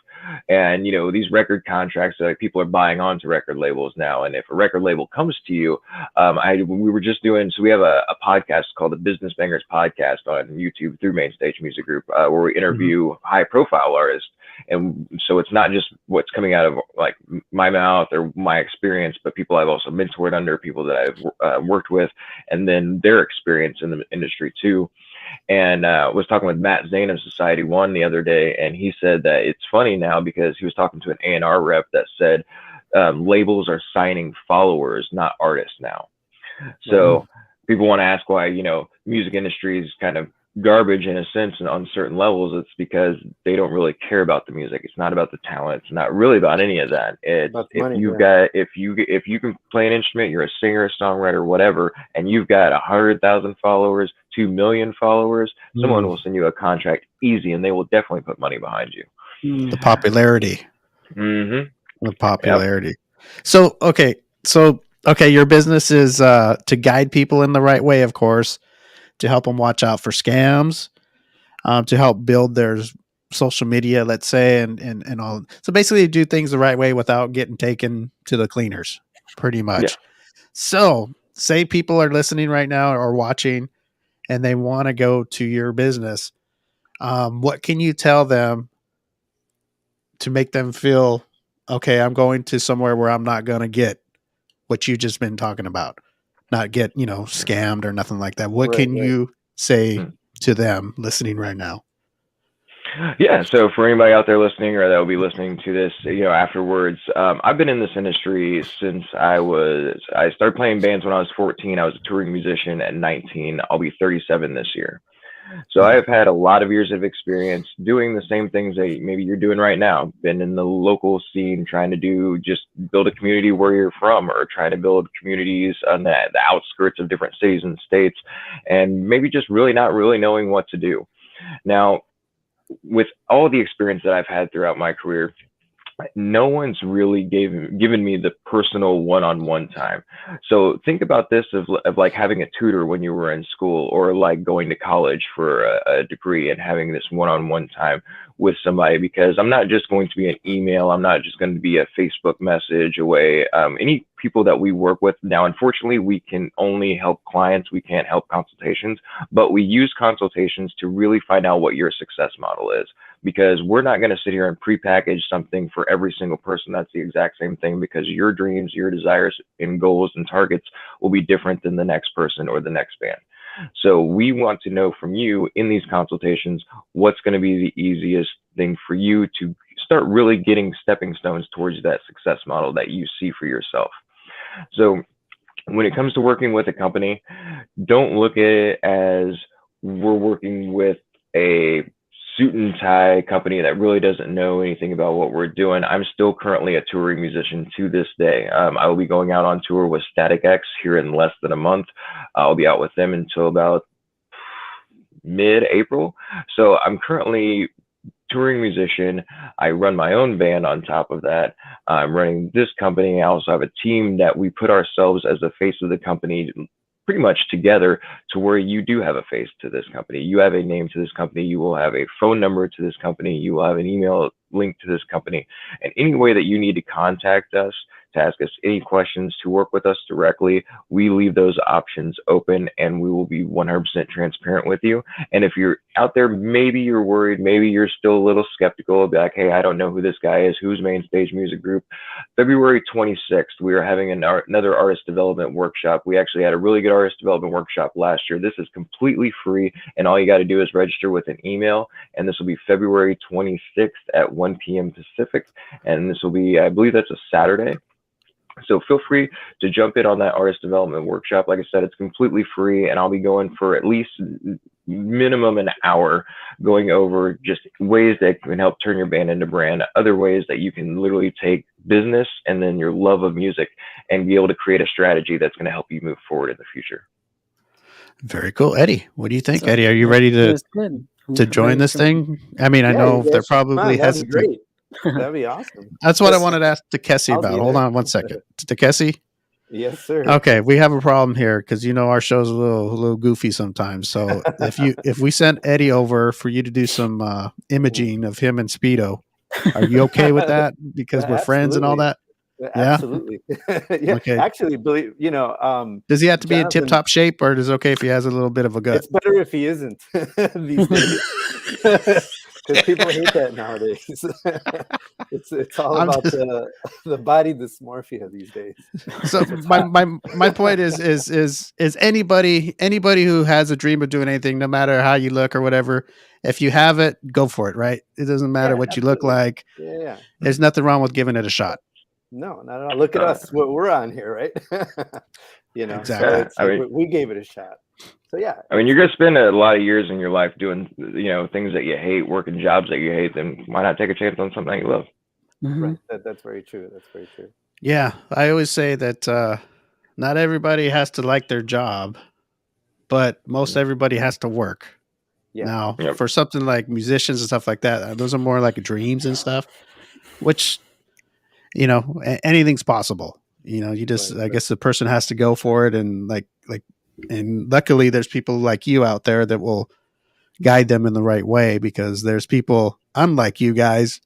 Speaker 6: And these record contracts, like people are buying onto record labels now. And if a record label comes to you, we were just doing, so we have a podcast called the Business Bangers Podcast on YouTube through Mainstage Music Group, where we interview high profile artists. And so it's not just what's coming out of like my mouth or my experience, but people I've also mentored under, people that I've worked with, and then their experience in the industry too. And was talking with Matt Zane of Society One the other day, and he said that it's funny now because he was talking to an A&R rep that said labels are signing followers, not artists now. So people want to ask why music industry is kind of garbage in a sense, and on certain levels it's because they don't really care about the music. It's not about the talent. It's not really about any of that. It's if you can play an instrument, you're a singer, a songwriter, whatever, and you've got 100,000 followers, 2 million followers, someone will send you a contract easy, and they will definitely put money behind you.
Speaker 3: The popularity. The popularity. Yep. So okay, your business is to guide people in the right way, of course, to help them watch out for scams, to help build their social media, let's say, and all. So basically do things the right way without getting taken to the cleaners, pretty much. Yeah. So say people are listening right now or watching and they want to go to your business. What can you tell them to make them feel okay, I'm going to somewhere where I'm not going to get what you've just been talking about, not get, scammed or nothing like that. What
Speaker 5: Right,
Speaker 3: can
Speaker 5: right.
Speaker 3: you say
Speaker 6: Hmm.
Speaker 3: to them listening right now?
Speaker 6: Yeah, so for anybody out there listening or that will be listening to this, afterwards, I've been in this industry since I started playing bands when I was 14. I was a touring musician at 19. I'll be 37 this year. So I have had a lot of years of experience doing the same things that maybe you're doing right now. Been in the local scene, trying to just build a community where you're from, or trying to build communities on the outskirts of different cities and states, and maybe just really not really knowing what to do. Now, with all the experience that I've had throughout my career, no one's really given me the personal one-on-one time. So think about this of like having a tutor when you were in school, or like going to college for a degree and having this one-on-one time with somebody, because I'm not just going to be an email. I'm not just going to be a Facebook message away. Any people that we work with now, unfortunately, we can only help clients. We can't help consultations, but we use consultations to really find out what your success model is, because we're not going to sit here and prepackage something for every single person that's the exact same thing, because your dreams, your desires and goals and targets will be different than the next person or the next band. So we want to know from you in these consultations what's going to be the easiest thing for you to start really getting stepping stones towards that success model that you see for yourself. So when it comes to working with a company, don't look at it as we're working with a suit and tie company that really doesn't know anything about what we're doing. I'm still currently a touring musician to this day. I will be going out on tour with Static X here in less than a month. I'll be out with them until about mid-April. So I'm currently touring musician. I run my own band on top of that. I'm running this company. I also have a team that we put ourselves as the face of the company pretty much together, to where you do have a face to this company. You have a name to this company. You will have a phone number to this company. You will have an email link to this company. And any way that you need to contact us, to ask us any questions, to work with us directly, we leave those options open, and we will be 100% transparent with you. And if you're out there, maybe you're worried, maybe you're still a little skeptical, be like, hey, I don't know who this guy is. Who's Mainstage Music Group? February 26th, we are having another artist development workshop. We actually had a really good artist development workshop last year. This is completely free, and all you got to do is register with an email. And this will be February 26th at 1 p.m. Pacific. And this will be, I believe that's a Saturday. So feel free to jump in on that artist development workshop. Like I said, it's completely free, and I'll be going for at least minimum an hour, going over just ways that can help turn your band into brand, other ways that you can literally take business and then your love of music and be able to create a strategy that's going to help you move forward in the future.
Speaker 3: Very cool. Eddie, what do you think?
Speaker 2: So,
Speaker 3: Eddie, are you ready
Speaker 2: that's good.
Speaker 3: to join this thing? I mean, I
Speaker 5: Yeah,
Speaker 3: know
Speaker 5: you
Speaker 3: they're
Speaker 5: guys should come on.
Speaker 3: probably
Speaker 5: That'd be
Speaker 3: hesitant.
Speaker 5: great. That'd be awesome.
Speaker 3: That's what I
Speaker 5: Tkessi,
Speaker 3: wanted to ask Tkessi
Speaker 5: I'll
Speaker 3: about.
Speaker 5: be
Speaker 3: Hold
Speaker 5: there.
Speaker 3: on one second. Tkessi?
Speaker 5: Yes, sir.
Speaker 3: Okay, we have a problem here because our show's a little goofy sometimes. So if we send Eddie over for you to do some imaging of him and Speedo, are you okay with that? Because we're friends and all that. Yeah?
Speaker 5: Absolutely. Yeah.
Speaker 3: Okay.
Speaker 5: Actually,
Speaker 3: Does he have to be in
Speaker 5: Jonathan,
Speaker 3: tip-top shape, or is it okay if he has a little bit of a gut?
Speaker 5: it's better if he isn't these days. Because people hate that nowadays. It's all
Speaker 3: I'm
Speaker 5: about
Speaker 3: just-
Speaker 5: the body dysmorphia these days.
Speaker 3: So my point is anybody who has a dream of doing anything, no matter how you look or whatever, if you have it, go for it, right? It doesn't matter
Speaker 5: Yeah,
Speaker 3: what you look
Speaker 5: absolutely.
Speaker 3: like.
Speaker 5: Yeah.
Speaker 3: There's nothing wrong with giving it a shot.
Speaker 5: No, not at all. Look at us. What we're on here, right?
Speaker 3: Exactly.
Speaker 5: So it's
Speaker 6: I
Speaker 5: like
Speaker 6: mean-
Speaker 5: we gave it a shot. So yeah.
Speaker 6: I mean, you're going to spend a lot of years in your life doing, things that you hate, working jobs that you hate, then why not take a chance on something that you love?
Speaker 5: Right. That's very true. That's very true.
Speaker 3: Yeah, I always say that not everybody has to like their job, but most everybody has to work.
Speaker 5: Yeah.
Speaker 3: Now,
Speaker 6: Yep.
Speaker 3: for something like musicians and stuff like that, those are more like dreams and stuff, which, anything's possible. You just,
Speaker 5: Right,
Speaker 3: I guess the person has to go for it. And and luckily there's people like you out there that will guide them in the right way, because there's people unlike you guys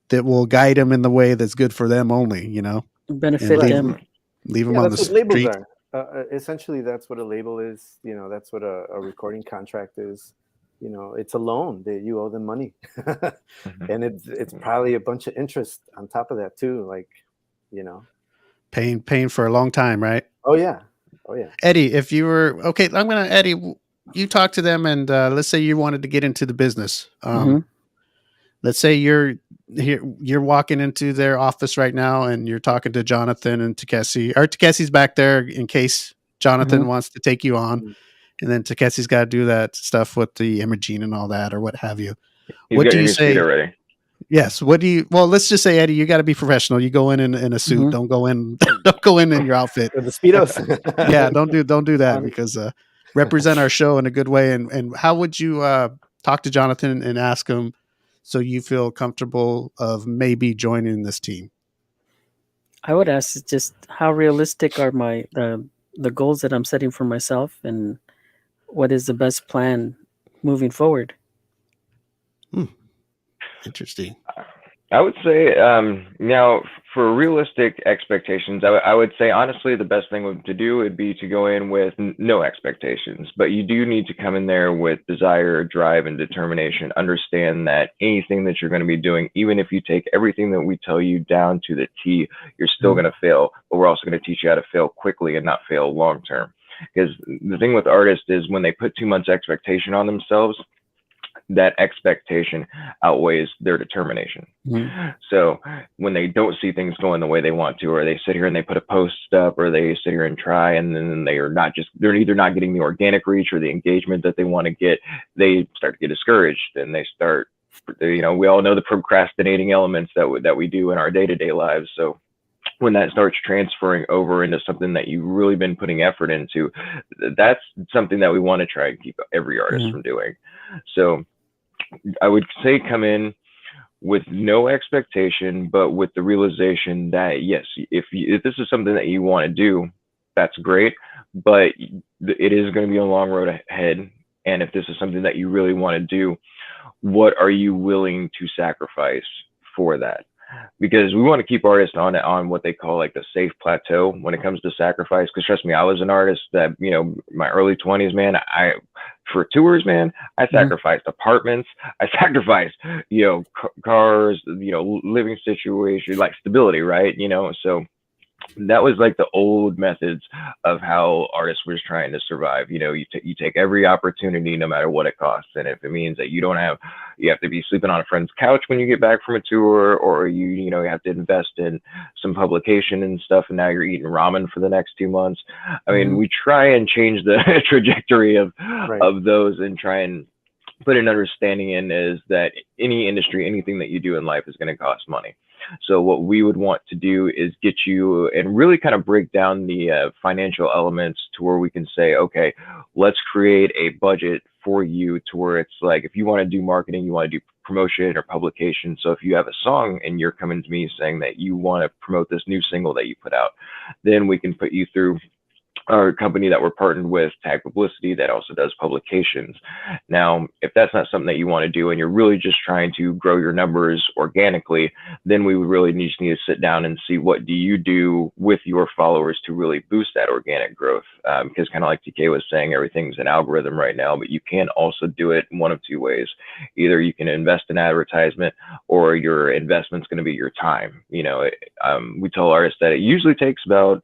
Speaker 3: that will guide them in the way that's good for them only,
Speaker 2: Benefit
Speaker 3: leave
Speaker 2: them.
Speaker 3: leave them
Speaker 5: Yeah,
Speaker 3: on the
Speaker 5: that's what labels
Speaker 3: street.
Speaker 5: are. Essentially, that's what a label is. That's what a recording contract is. it's a loan that you owe them money.
Speaker 6: Mhm.
Speaker 5: And it's probably a bunch of interest on top of that too. Like,
Speaker 3: Paying for a long time, right?
Speaker 5: oh yeah.
Speaker 3: Eddie, if you were okay, Eddie, you talk to them, and let's say you wanted to get into the business.
Speaker 2: Mhm.
Speaker 3: Let's say you're walking into their office right now, and you're talking to Jonathan and Tkessi. Or Tkessi's back there in case Jonathan wants to take you on,
Speaker 5: Mhm.
Speaker 3: and then Tkessi's got to do that stuff with the imaging and all that, or what have you.
Speaker 6: He's
Speaker 3: What
Speaker 6: got
Speaker 3: do
Speaker 6: your
Speaker 3: you
Speaker 6: new suite
Speaker 3: say?
Speaker 6: already.
Speaker 3: Yes. What do you? Well, let's just say, Eddie, you got to be professional. You go in a suit.
Speaker 2: Mhm.
Speaker 3: Don't go in. Don't go in your outfit.
Speaker 5: Or the Speedos.
Speaker 3: Yeah. Don't do that,
Speaker 5: Um,
Speaker 3: because represent our show in a good way. And how would you talk to Jonathan and ask him so you feel comfortable of maybe joining this team?
Speaker 2: I would ask just how realistic are the goals that I'm setting for myself, and what is the best plan moving forward.
Speaker 3: Interesting.
Speaker 6: I would say now for realistic expectations, I would say honestly the best thing to do would be to go in with no expectations, but you do need to come in there with desire, drive, and determination. Understand that anything that you're going to be doing, even if you take everything that we tell you down to the T, you're still going to fail, but we're also going to teach you how to fail quickly and not fail long term. Because the thing with artists is when they put too much expectation on themselves, that expectation outweighs their determination. So when they don't see things going the way they want to, or they sit here and they put a post up, or they sit here and try, and then they're either not getting the organic reach or the engagement that they want to get, they start to get discouraged, and they start, we all know the procrastinating elements that we do in our day-to-day lives. So when that starts transferring over into something that you've really been putting effort into, that's something that we want to try and keep every artist from doing. So I would say come in with no expectation, but with the realization that yes, if this is something that you want to do, that's great, but it is going to be a long road ahead. And if this is something that you really want to do, what are you willing to sacrifice for that? Because we want to keep artists on what they call like the safe plateau when it comes to sacrifice. Because trust me, I was an artist that, my early 20s, man, for tours, man, I sacrificed apartments, I sacrificed, cars, living situation, like stability, right? So that was like the old methods of how artists was trying to survive. You take every opportunity no matter what it costs. And if it means that you have to be sleeping on a friend's couch when you get back from a tour, or you have to invest in some publication and stuff, and now you're eating ramen for the next 2 months. I mean, we try and change the trajectory of those, and try and put an understanding in is that any industry, anything that you do in life is going to cost money. So what we would want to do is get you and really kind of break down the financial elements to where we can say, okay, let's create a budget for you to where it's like, if you want to do marketing, you want to do promotion or publication. So if you have a song and you're coming to me saying that you want to promote this new single that you put out, then we can put you through our company that we're partnered with, Tag Publicity, that also does publications. Now, if that's not something that you want to do and you're really just trying to grow your numbers organically, then we would really need to sit down and see what do you do with your followers to really boost that organic growth. Because kind of like TK was saying, everything's an algorithm right now, but you can also do it one of two ways. Either you can invest in advertisement, or your investment's going to be your time. We tell artists that it usually takes about,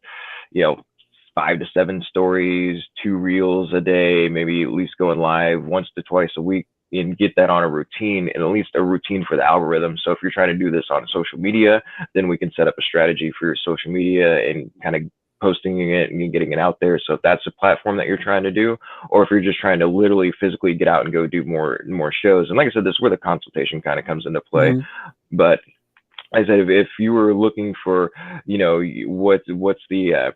Speaker 6: 5 to 7 stories, 2 reels a day, maybe at least going live once to twice a week, and get that on a routine, and at least a routine for the algorithm. So if you're trying to do this on social media, then we can set up a strategy for your social media and kind of posting it and getting it out there. So if that's a platform that you're trying to do, or if you're just trying to literally physically get out and go do more shows. And like I said, this is where the consultation kind of comes into play. But I said, if you were looking for, what's the,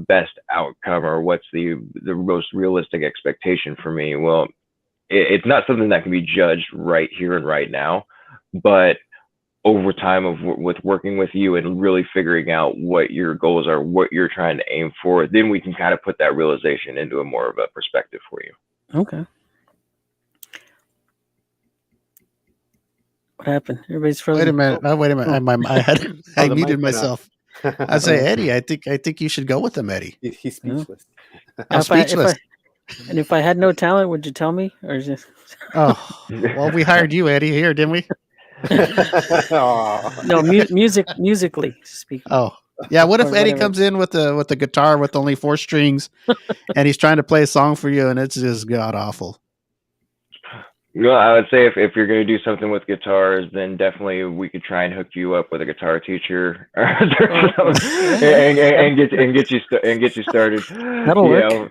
Speaker 6: best outcome, or what's the most realistic expectation for me? Well, it's not something that can be judged right here and right now, but over time with working with you and really figuring out what your goals are, what you're trying to aim for, then we can kind of put that realization into a more of a perspective for you.
Speaker 2: Okay. What happened? Everybody's frozen.
Speaker 3: Wait a minute. Oh, wait a minute. I muted myself. I say, Eddie, I think you should go with him, Eddie.
Speaker 5: He's speechless.
Speaker 3: I'm speechless.
Speaker 2: And if I had no talent, would you tell me, or just?
Speaker 3: Oh, well, we hired you, Eddie, here, didn't we?
Speaker 5: Aw.
Speaker 2: No, musically speaking.
Speaker 3: Oh, yeah. What if
Speaker 2: Or
Speaker 3: Eddie
Speaker 2: whatever.
Speaker 3: comes in with the guitar with only 4 strings, and he's trying to play a song for you, and it's just god awful?
Speaker 6: Well, I would say if you're going to do something with guitars, then definitely we could try and hook you up with a guitar teacher and get you started.
Speaker 2: That'll
Speaker 6: You
Speaker 2: work.
Speaker 6: know.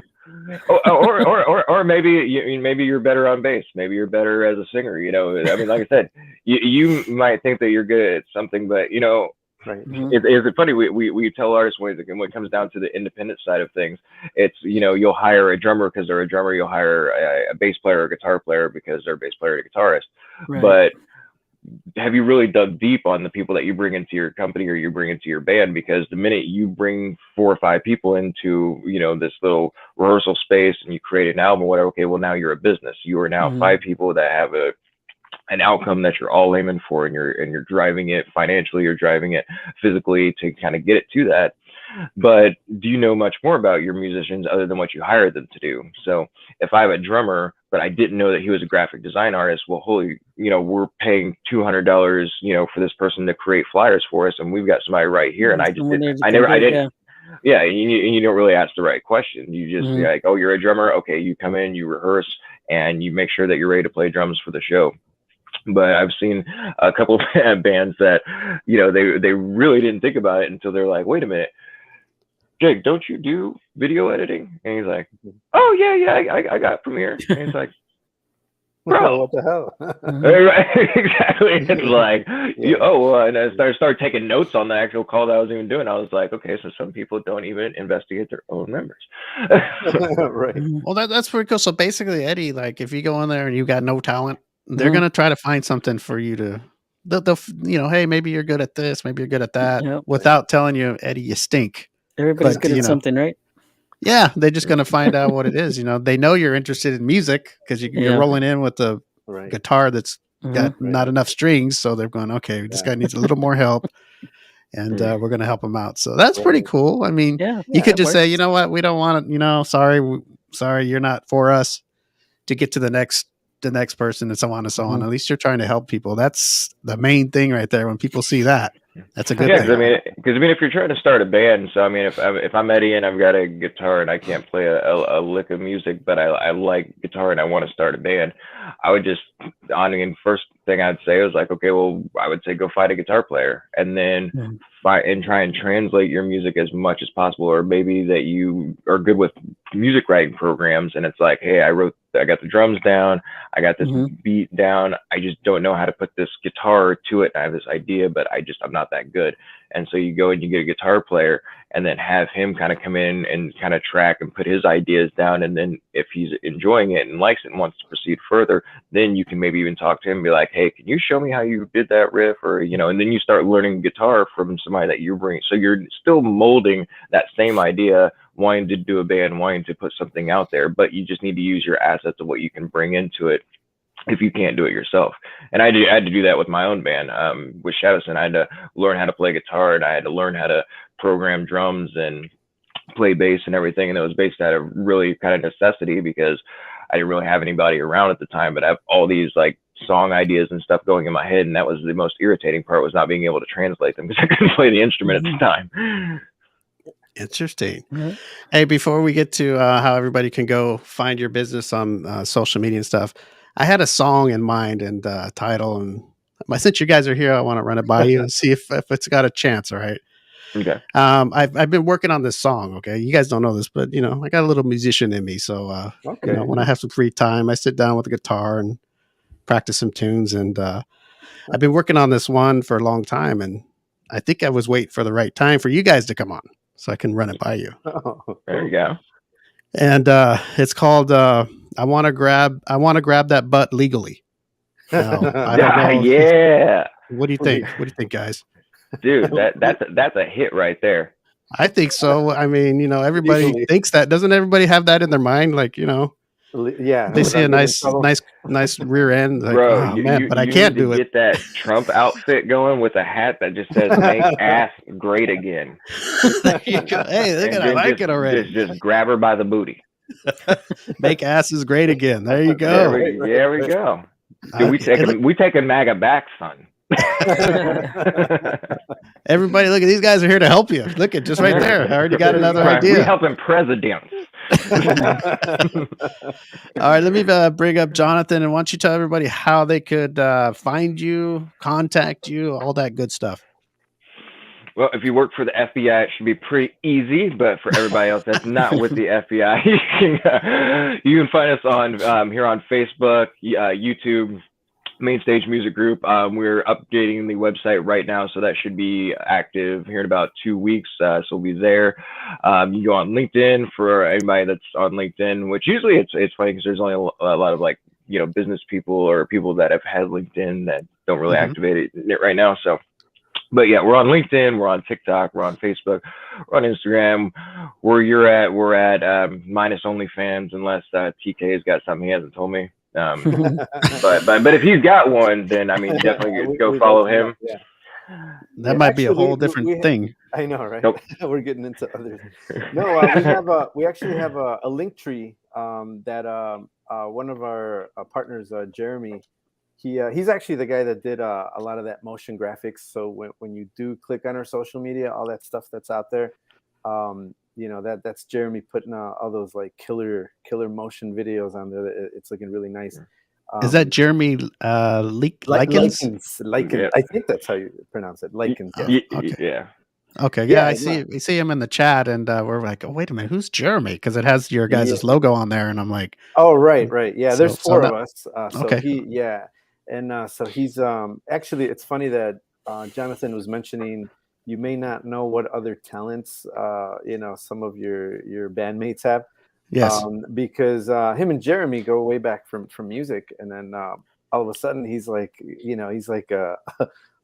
Speaker 6: Or maybe maybe you're better on bass. Maybe you're better as a singer. You know, I mean, like I said, you might think that you're good at something, but you know,
Speaker 5: Right.
Speaker 2: Mhm.
Speaker 6: it's funny. We tell artists when it comes down to the independent side of things, it's you'll hire a drummer because they're a drummer. You'll hire a bass player or a guitar player because they're a bass player or a guitarist.
Speaker 2: Right.
Speaker 6: But have you really dug deep on the people that you bring into your company or you bring into your band? Because the minute you bring 4 or 5 people into this little rehearsal space and you create an album or whatever, okay, well now you're a business. You are now
Speaker 2: Mhm.
Speaker 6: 5 people that have an outcome that you're all aiming for, and you're driving it financially, you're driving it physically to kind of get it to that. But do you know much more about your musicians other than what you hired them to do? So if I have a drummer, but I didn't know that he was a graphic design artist, well, we're paying $200, for this person to create flyers for us, and we've got somebody right here, and I just didn't, I didn't. Yeah, and you don't really ask the right question. You just
Speaker 2: Mhm.
Speaker 6: like, oh, you're a drummer, okay, you come in, you rehearse, and you make sure that you're ready to play drums for the show. But I've seen a couple of bands that, they really didn't think about it until they're like, wait a minute, Jake, don't you do video editing? And he's like, oh yeah, I got Premiere. And he's like, bro,
Speaker 5: What the hell?
Speaker 6: right, exactly. It's like,
Speaker 5: Yeah.
Speaker 6: and I started taking notes on the actual call that I was even doing. I was like, okay, so some people don't even investigate their own members.
Speaker 5: Right.
Speaker 2: Mhm.
Speaker 3: Well, that's pretty cool. So basically, Eddie, like if you go in there and you got no talent, they're
Speaker 2: Mhm.
Speaker 3: gonna try to find something for you to. They'll hey, maybe you're good at this, maybe you're good at that,
Speaker 2: Yep.
Speaker 3: without telling you, Eddie, you stink.
Speaker 2: Everybody's
Speaker 3: But,
Speaker 2: good at something, right?
Speaker 3: Yeah, they're just gonna find out what it is. They know you're interested in music because you're
Speaker 2: Yeah.
Speaker 3: rolling in with the
Speaker 5: Right.
Speaker 3: guitar that's
Speaker 2: Mhm.
Speaker 3: got
Speaker 5: Right.
Speaker 3: not enough strings, so they're going, okay, this
Speaker 5: Yeah.
Speaker 3: guy needs a little more help, and
Speaker 6: Mhm.
Speaker 3: we're gonna help him out. So that's pretty
Speaker 5: Right.
Speaker 3: cool. I mean,
Speaker 2: Yeah.
Speaker 3: you could
Speaker 2: it
Speaker 3: just say,
Speaker 2: works.
Speaker 3: you know what, we don't want it. Sorry, you're not for us. To get to the next person, and so on and so on.
Speaker 2: Mhm.
Speaker 3: At least you're trying to help people. That's the main thing right there. When people see that, that's a good
Speaker 6: Yeah,
Speaker 3: thing.
Speaker 6: because if you're trying to start a band, so I mean, if I'm Eddie and I've got a guitar and I can't play a lick of music, but I like guitar and I want to start a band, I would just first thing I'd say was like, okay, well, I would say go find a guitar player, and then
Speaker 2: Mhm.
Speaker 6: try and translate your music as much as possible, or maybe that you are good with music writing programs, and it's like, hey, I got the drums down, I got this
Speaker 2: Mhm.
Speaker 6: beat down, I just don't know how to put this guitar to it. I have this idea, but I'm not that good. And so you go and you get a guitar player and then have him kind of come in and kind of track and put his ideas down. And then if he's enjoying it and likes it and wants to proceed further, then you can maybe even talk to him and be like, hey, can you show me how you did that riff? Or, and then you start learning guitar from somebody that you bring. So you're still molding that same idea, wanting to do a band, wanting to put something out there, but you just need to use your assets of what you can bring into it if you can't do it yourself. And I had to do that with my own band. With Shadowson, I had to learn how to play guitar, and I had to learn how to program drums and play bass and everything. And it was based out of really kind of necessity because I didn't really have anybody around at the time, but I have all these like song ideas and stuff going in my head. And that was the most irritating part, was not being able to translate them because I couldn't play the instrument at the time.
Speaker 3: Interesting.
Speaker 2: Mhm.
Speaker 3: Hey, before we get to how everybody can go find your business on social media and stuff, I had a song in mind and title, and since you guys are here, I want to run it by you and see if it's got a chance. All right.
Speaker 6: Okay.
Speaker 3: I've been working on this song. Okay, you guys don't know this, but I got a little musician in me. So
Speaker 5: Okay.
Speaker 3: when I have some free time, I sit down with the guitar and practice some tunes. And I've been working on this one for a long time, and I think I was waiting for the right time for you guys to come on so I can run it by you.
Speaker 5: Oh,
Speaker 6: There you go.
Speaker 3: And it's called "I Want to Grab That Butt Legally." Now, I don't know.
Speaker 6: Yeah,
Speaker 3: What do you think? What do you think, guys?
Speaker 6: dude, that's a hit right there.
Speaker 3: I think so. I mean, everybody
Speaker 5: Legally.
Speaker 3: thinks that. Doesn't everybody have that in their mind? Like,
Speaker 5: Yeah.
Speaker 3: they see a
Speaker 5: without getting in
Speaker 3: nice rear end. Like,
Speaker 6: Bro,
Speaker 3: oh man, but I can't
Speaker 6: need to
Speaker 3: do it.
Speaker 6: get that Trump outfit going with a hat that just says "Make ass great again."
Speaker 3: There you go. Hey, look
Speaker 6: And
Speaker 3: at I
Speaker 6: then
Speaker 3: like it already.
Speaker 6: Just grab her by the booty.
Speaker 3: Make asses great again. There you
Speaker 6: There
Speaker 3: go.
Speaker 6: we go. Dude, we taking MAGA back, son.
Speaker 3: Everybody, look at these guys are here to help you. Look at just right there. I already got another
Speaker 6: We
Speaker 3: idea.
Speaker 6: helping presidents.
Speaker 3: All right, let me bring up Jonathan, and why don't you tell everybody how they could find you, contact you, all that good stuff.
Speaker 6: Well, if you work for the FBI, it should be pretty easy. But for everybody else that's not with the FBI, you can find us on here on Facebook, YouTube, Mainstage Music Group. We're updating the website right now, so that should be active here in about 2 weeks. So we'll be there. You can go on LinkedIn for anybody that's on LinkedIn, which usually it's funny because there's only a lot of like, you know, business people or people that have had LinkedIn that don't really activate it right now. So, but yeah, we're on LinkedIn, we're on TikTok, we're on Facebook, we're on Instagram. Where you're at, we're at minus OnlyFans, unless TK has got something he hasn't told me. But if he's got one, then I mean, definitely go follow him.
Speaker 5: Yeah.
Speaker 3: That might be a whole different thing.
Speaker 5: I know, right?
Speaker 6: Nope.
Speaker 5: We're getting into other things. No, we actually have a link tree that one of our partners, Jeremy, he's actually the guy that did a lot of that motion graphics. So when you do click on our social media, all that stuff that's out there, you know, that's Jeremy putting all those like killer motion videos on there. It's looking really nice.
Speaker 3: Is that Jeremy Likens?
Speaker 5: Likens. I think that's how you pronounce it. Likens.
Speaker 3: Yeah. Okay.
Speaker 6: Yeah.
Speaker 3: Okay. Yeah, I see him in the chat, and we're like, oh, wait a minute, who's Jeremy? Because it has your guys' logo on there, and I'm like,
Speaker 5: oh, right. Yeah, there's four of us.
Speaker 3: Okay.
Speaker 5: So he's actually, it's funny that Jonathan was mentioning you may not know what other talents you know, some of your bandmates have.
Speaker 3: Yes.
Speaker 5: Because him and Jeremy go way back from music, and then all of a sudden he's like, you know, he's like a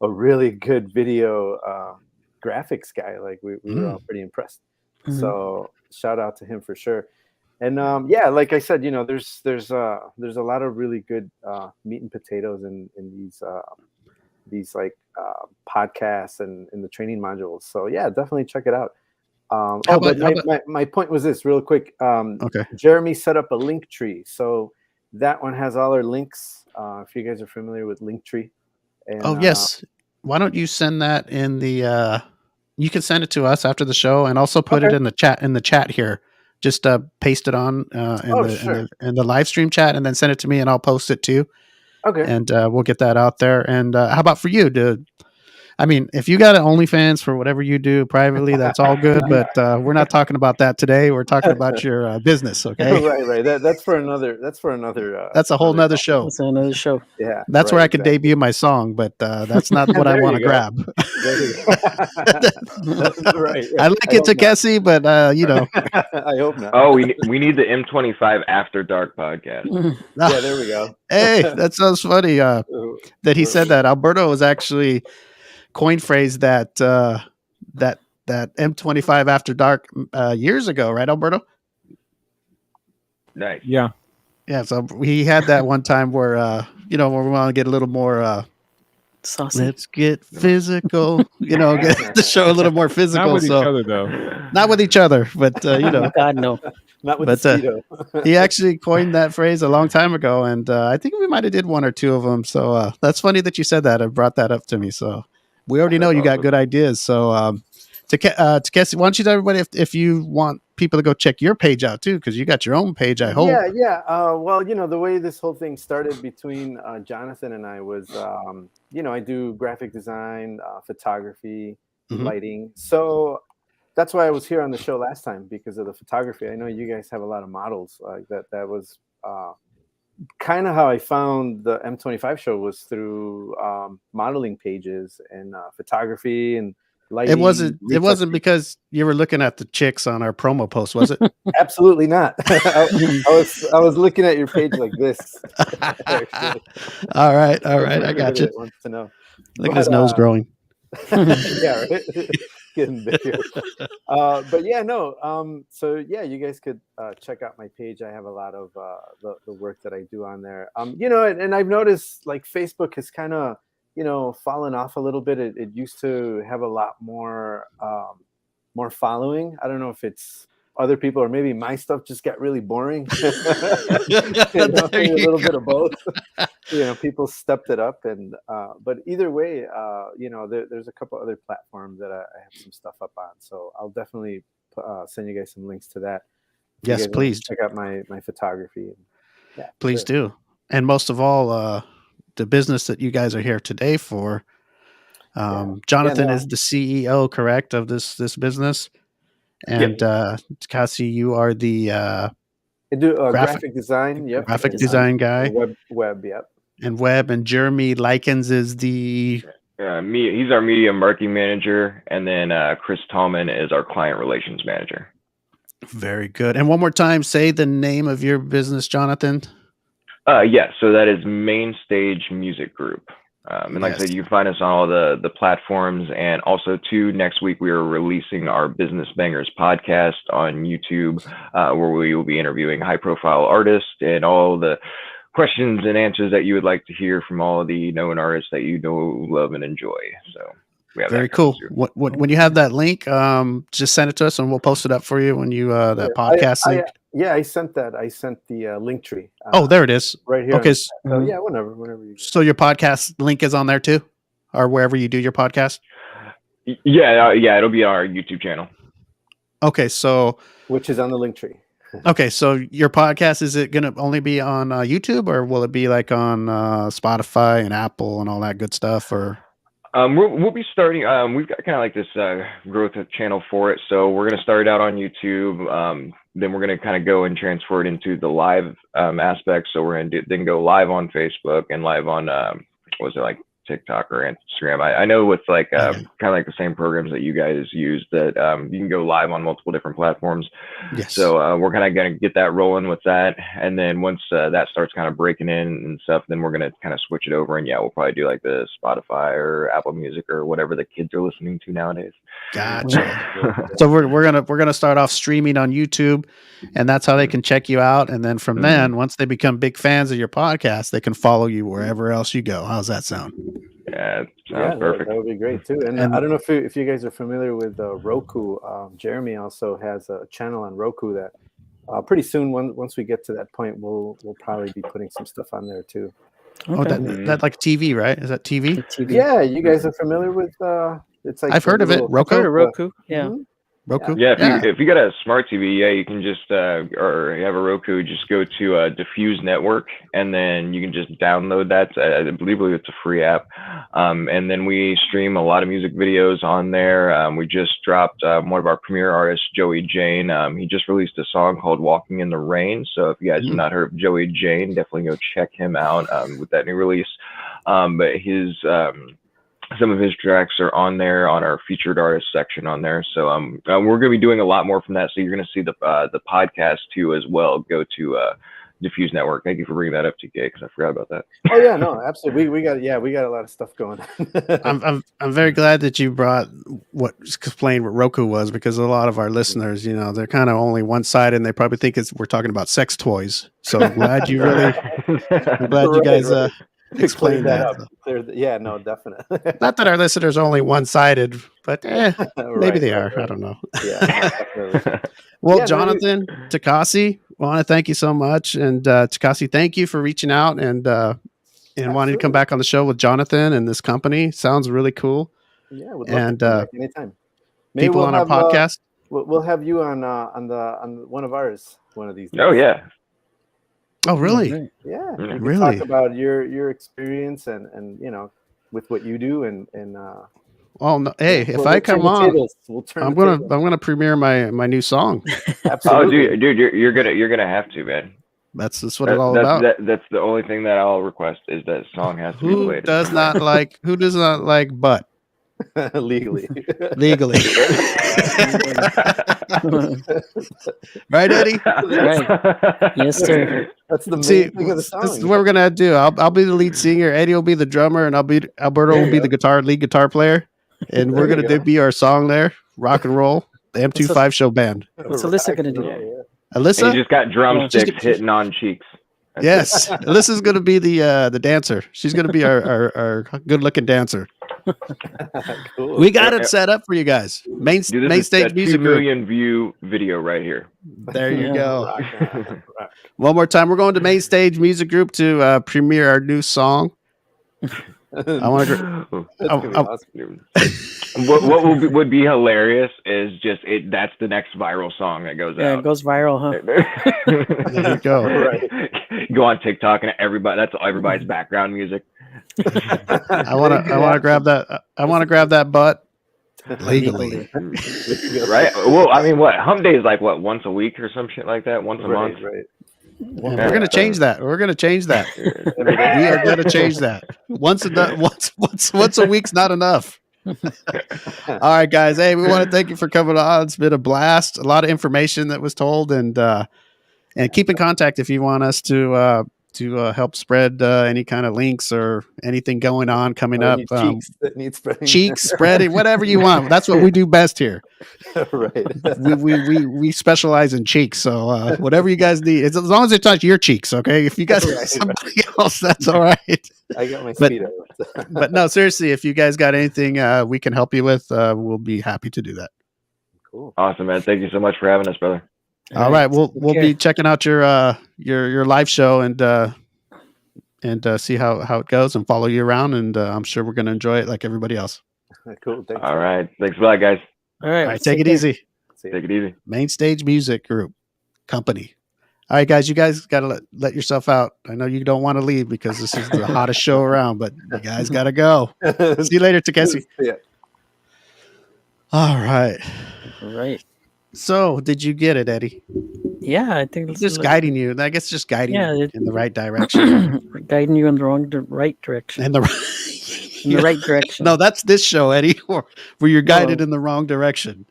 Speaker 5: really good video graphics guy. Like we were all pretty impressed. So shout out to him for sure. And yeah, like I said, you know, there's a lot of really good meat and potatoes in these like podcasts and in the training modules. So yeah, definitely check it out. My point was this real quick.
Speaker 3: Okay.
Speaker 5: Jeremy set up a link tree. So that one has all our links. If you guys are familiar with Linktree. And,
Speaker 3: yes. Why don't you send that in the you can send it to us after the show, and also put it in the chat here. Just paste it on in the live stream chat, and then send it to me, and I'll post it too.
Speaker 5: Okay.
Speaker 3: And we'll get that out there. And how about for you? I mean, if you got an OnlyFans for whatever you do privately, that's all good. But we're not talking about that today. We're talking about your business. Okay.
Speaker 5: Right. That's for another.
Speaker 3: That's a whole nother show.
Speaker 2: That's another show.
Speaker 5: Yeah.
Speaker 3: That's where I could debut my song, but that's not what I want to grab.
Speaker 5: Right.
Speaker 3: I like it, Tkessi, but you know.
Speaker 5: I hope not.
Speaker 6: Oh, we need the M25 After Dark podcast.
Speaker 5: Yeah, there we go.
Speaker 3: Hey, that sounds funny. That he said that. Alberto was actually coin phrase that M25 After Dark years ago, right, Alberto?
Speaker 6: Nice.
Speaker 1: Yeah.
Speaker 3: So he had that one time where you know, where we want to get a little more
Speaker 2: saucy.
Speaker 3: Let's get physical, you know, get the show a little more physical.
Speaker 1: Not with each other, though.
Speaker 3: Not with each other, but you know.
Speaker 2: God, no.
Speaker 5: Not with the
Speaker 3: he actually coined that phrase a long time ago, and I think we might have did one or two of them. So that's funny that you said that. It brought that up to me. So we already know you got good ideas. So Tkessi, why don't you tell everybody if you want people to go check your page out too, because you got your own page, I hope.
Speaker 5: Yeah. Well, you know, the way this whole thing started between Jonathan and I was, you know, I do graphic design, photography, lighting. So that's why I was here on the show last time, because of the photography. I know you guys have a lot of models. That was kind of how I found the M25 show, was through modeling pages and photography and lighting.
Speaker 3: It wasn't because you were looking at the chicks on our promo post, was it?
Speaker 5: Absolutely not. I was looking at your page like this.
Speaker 3: All right. I got you.
Speaker 5: Wants to know.
Speaker 3: Look at his nose growing.
Speaker 5: Yeah, right. Getting bigger. But yeah, no. So yeah, you guys could check out my page. I have a lot of the work that I do on there. You know, and I've noticed like Facebook has kind of, you know, fallen off a little bit. It used to have a lot more following. I don't know if it's other people, or maybe my stuff just got really boring.
Speaker 3: There
Speaker 5: Maybe a
Speaker 3: you
Speaker 5: little
Speaker 3: go.
Speaker 5: bit of both. People stepped it up, and but either way, there's a couple other platforms that I have some stuff up on, so I'll definitely send you guys some links to that. If you
Speaker 3: Yes,
Speaker 5: guys wanna
Speaker 3: please.
Speaker 5: check out my photography. Yeah,
Speaker 3: Please
Speaker 5: sure.
Speaker 3: do. And most of all, the business that you guys are here today for. Jonathan
Speaker 5: no.
Speaker 3: is the CEO, correct, of this business, and Tkessi, you are the
Speaker 5: I do
Speaker 3: graphic
Speaker 5: graphic design. Yep.
Speaker 3: graphic
Speaker 5: and,
Speaker 3: design guy,
Speaker 5: Web. Yep.
Speaker 3: and web. And Jeremy Likens is the
Speaker 6: He's our media marketing manager, and then Chris Tallman is our client relations manager.
Speaker 3: very good. And one more time, say the name of your business, Jonathan.
Speaker 6: So that is Mainstage Music Group. And like I said, you can find us on all the platforms, and also too, next week we are releasing our Business Bangers podcast on YouTube, where we will be interviewing high profile artists and all the questions and answers that you would like to hear from all of the known artists that you know, love, and enjoy. So we have
Speaker 3: Very
Speaker 6: that coming
Speaker 3: cool.
Speaker 6: soon.
Speaker 3: When you have that link, just send it to us and we'll post it up for you when you that podcast link.
Speaker 5: I sent that. I sent the link tree.
Speaker 3: Oh, there it is.
Speaker 5: Right here.
Speaker 3: Okay.
Speaker 5: So yeah, whenever you.
Speaker 3: So your podcast link is on there too, or wherever you do your podcast.
Speaker 6: Yeah, it'll be on our YouTube channel.
Speaker 3: Okay, so
Speaker 5: which is on the link tree.
Speaker 3: Okay, so your podcast, is it going to only be on YouTube, or will it be like on Spotify and Apple and all that good stuff? Or
Speaker 6: we'll be starting. We've got kind of like this growth channel for it, so we're going to start out on YouTube. Then we're going to kind of go and transfer it into the live aspect. So we're going to then go live on Facebook and live on TikTok or Instagram. I know with like kind of like the same programs that you guys use, that you can go live on multiple different platforms.
Speaker 3: Yes.
Speaker 6: So we're kind of going to get that rolling with that, and then once that starts kind of breaking in and stuff, then we're going to kind of switch it over, and we'll probably do like the Spotify or Apple Music or whatever the kids are listening to nowadays.
Speaker 3: Gotcha. So we're gonna start off streaming on YouTube, and that's how they can check you out. And then from then, once they become big fans of your podcast, they can follow you wherever else you go. How's that sound?
Speaker 6: Yeah, sounds perfect.
Speaker 5: That would be great too. And I don't know if you guys are familiar with Roku. Jeremy also has a channel on Roku that pretty soon, once we get to that point, we'll probably be putting some stuff on there too.
Speaker 3: Okay. Oh, that like TV, right? Is that TV?
Speaker 5: Yeah, you guys are familiar with it's like
Speaker 3: I've heard of it. Roku.
Speaker 2: I've heard of Roku. Yeah.
Speaker 5: Mm-hmm.
Speaker 3: Roku.
Speaker 6: Yeah, if you got a smart TV, you can just or you have a Roku, just go to Diffuse Network, and then you can just download that. I believe it's a free app, and then we stream a lot of music videos on there. We just dropped one of our premier artists, Joey Jane. He just released a song called "Walking in the Rain." So if you guys have not heard of Joey Jane, definitely go check him out with that new release. But his some of his tracks are on there on our featured artist section on there. So we're going to be doing a lot more from that. So you're going to see the podcast too as well. Go to Diffuse Network. Thank you for bringing that up, TK, because I forgot about that.
Speaker 5: Oh yeah, no, absolutely. We got a lot of stuff going
Speaker 3: on. I'm very glad that you brought explained what Roku was, because a lot of our listeners, they're kind of only one sided, and they probably think we're talking about sex toys. So I'm glad you you guys explain that.
Speaker 5: Yeah, no, definitely.
Speaker 3: Not that our listeners are only one-sided, but maybe they are. I don't know.
Speaker 5: Yeah, definitely.
Speaker 3: Well, Jonathan, Tkessi, I want to thank you so much, and Tkessi, thank you for reaching out and wanting to come back on the show with Jonathan and this company. Sounds really cool.
Speaker 5: Yeah, would love to come back anytime. Maybe
Speaker 3: people on our podcast.
Speaker 5: We'll have you on one of ours one of these days.
Speaker 6: Oh yeah.
Speaker 3: Oh, really?
Speaker 5: Yeah.
Speaker 3: Really?
Speaker 5: Talk about your experience and with what you do and
Speaker 3: well, no, hey, if I come on, I'm gonna premiere my new song.
Speaker 5: Absolutely.
Speaker 6: Oh, dude, you're gonna have to, man.
Speaker 3: That's what it's all about.
Speaker 6: That's the only thing that I'll request, is that song has to be played.
Speaker 3: Who does not like butt?
Speaker 5: Legally.
Speaker 3: Right, Eddie?
Speaker 2: Right. Yes, sir.
Speaker 5: That's the main thing of the song.
Speaker 3: This is what we're gonna do. I'll be the lead singer, Eddie will be the drummer, and Alberto will be the lead guitar player, and we're gonna be our song there, rock and roll, the M25 show band.
Speaker 2: What's Elissa gonna do?
Speaker 3: Elissa?
Speaker 6: And you just got drumsticks hitting on cheeks.
Speaker 3: Yes, Elissa's gonna be the dancer. She's gonna be our good looking dancer.
Speaker 5: Cool.
Speaker 3: We got it set up for you guys.
Speaker 6: Dude, this is
Speaker 3: Mainstage
Speaker 6: that
Speaker 3: Music
Speaker 6: 2
Speaker 3: Group.
Speaker 6: million view video right here.
Speaker 3: There you
Speaker 2: Yeah.
Speaker 3: go.
Speaker 5: Rock on, rock.
Speaker 3: One more time, we're going to Mainstage Music Group to premiere our new song. I want to.
Speaker 5: That's gonna be awesome.
Speaker 6: Dude. What would be hilarious is just that's the next viral song that goes
Speaker 2: Yeah,
Speaker 6: out.
Speaker 2: it goes viral, huh?
Speaker 3: There you go.
Speaker 5: Right.
Speaker 6: Go on TikTok and that's everybody's background music.
Speaker 3: I want to grab that. I want to grab that butt legally.
Speaker 6: Right? Well, I mean, Hump Day is like once a week or some shit like that, once a month.
Speaker 5: Right.
Speaker 3: Well, we're gonna change that. We're gonna change that. We are gonna change that. Once a week's not enough. All right, guys. Hey, we want to thank you for coming on. It's been a blast. A lot of information that was told, and keep in contact if you want us to help spread any kind of links or anything going on coming up.
Speaker 5: Cheeks that need spreading.
Speaker 3: Cheeks spreading, whatever you want. That's what we do best here.
Speaker 5: Right.
Speaker 3: We specialize in cheeks, so whatever you guys need, as long as it's not your cheeks, okay? If you guys have somebody else, that's all right.
Speaker 5: I got my
Speaker 3: But-
Speaker 5: speedo.
Speaker 3: But no, seriously, if you guys got anything we can help you with, we'll be happy to do that.
Speaker 5: Cool.
Speaker 6: Awesome, man. Thank you so much for having us, brother.
Speaker 3: All right, we'll
Speaker 2: Okay.
Speaker 3: be checking out your live show and see how it goes and follow you around, and I'm sure we're going to enjoy it like everybody else.
Speaker 5: Cool. Thanks.
Speaker 6: All right. Thanks a lot, guys.
Speaker 2: All right.
Speaker 3: All right, take it
Speaker 2: care.
Speaker 3: easy.
Speaker 5: See ya.
Speaker 6: Take it easy.
Speaker 3: Mainstage Music Group Company. All right, guys, you guys got to let yourself out. I know you don't want to leave because this is the hottest show around, but you guys got to go. See you later, Tkessi.
Speaker 5: Yeah.
Speaker 3: All right.
Speaker 2: All right.
Speaker 3: So, did you get it, Eddie?
Speaker 2: Yeah, I think
Speaker 3: Just guiding you. I guess just guiding
Speaker 2: Yeah,
Speaker 3: you
Speaker 2: it-
Speaker 3: in the right direction.
Speaker 2: guiding you in the right direction.
Speaker 3: And the
Speaker 2: In the right direction.
Speaker 3: No, that's this show, Eddie, where you're guided in the wrong direction.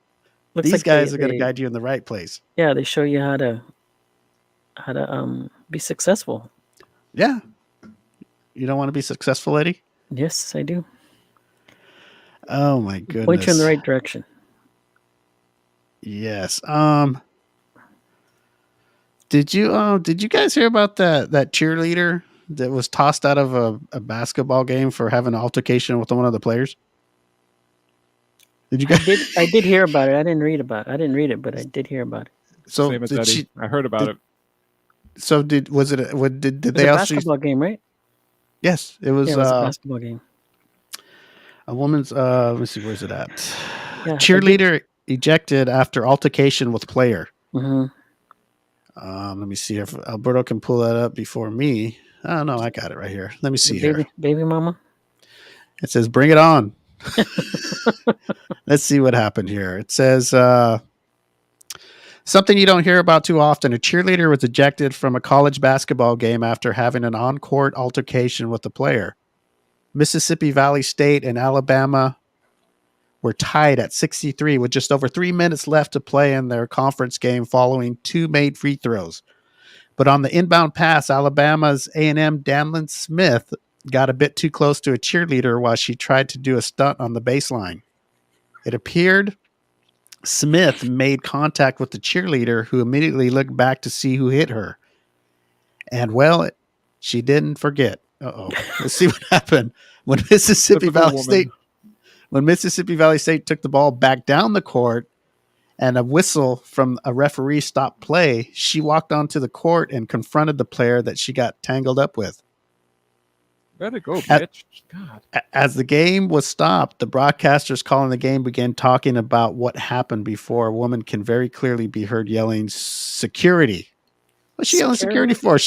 Speaker 2: Looks
Speaker 3: These
Speaker 2: like
Speaker 3: guys are going to
Speaker 2: they-
Speaker 3: guide you in the right place.
Speaker 2: Yeah, they show you how to be successful.
Speaker 3: Yeah. You don't want to be successful, Eddie?
Speaker 2: Yes, I do.
Speaker 3: Oh my goodness.
Speaker 2: Point you in the right direction.
Speaker 3: Yes. Did you guys hear about that cheerleader that was tossed out of a basketball game for having an altercation with one of the players? Did you guys?
Speaker 2: I did hear about it. I didn't read it, but I did hear about it.
Speaker 3: So
Speaker 1: Same as
Speaker 3: did
Speaker 1: Eddie.
Speaker 3: she?
Speaker 1: I heard about it.
Speaker 3: So did was it? What did
Speaker 2: It was
Speaker 3: they
Speaker 2: a
Speaker 3: also?
Speaker 2: basketball game, right?
Speaker 3: Yes, it was,
Speaker 2: Yeah, it was a basketball game.
Speaker 3: a woman's. Let me see, where's it at?
Speaker 2: Yeah,
Speaker 3: Cheerleader ejected after altercation with player.
Speaker 2: Mm-hmm.
Speaker 3: Let me see if Alberto can pull that up before me. Oh no, I got it right here. Let me see here.
Speaker 2: Baby mama.
Speaker 3: It says, "Bring it on." Let's see what happened here. It says, something you don't hear about too often. A cheerleader was ejected from a college basketball game after having an on-court altercation with a player. Mississippi Valley State and Alabama were tied at 63 with just over 3 minutes left to play in their conference game following 2 made free throws. But on the inbound pass, Alabama's A&M Danlin Smith got a bit too close to a cheerleader while she tried to do a stunt on the baseline. It appeared Smith made contact with the cheerleader, who immediately looked back to see who hit her. And well, she didn't forget. Let's see what happened when Mississippi
Speaker 1: Typical
Speaker 3: Valley
Speaker 1: woman.
Speaker 3: State. When Mississippi Valley State took the ball back down the court and a whistle from a referee stopped play, she walked onto the court and confronted the player that she got tangled up with.
Speaker 1: Let it go,
Speaker 3: At-
Speaker 1: bitch. God.
Speaker 3: As the game was stopped, the broadcasters calling the game began talking about what happened before a woman can very clearly be heard yelling, "Security!" What's she yelling security for?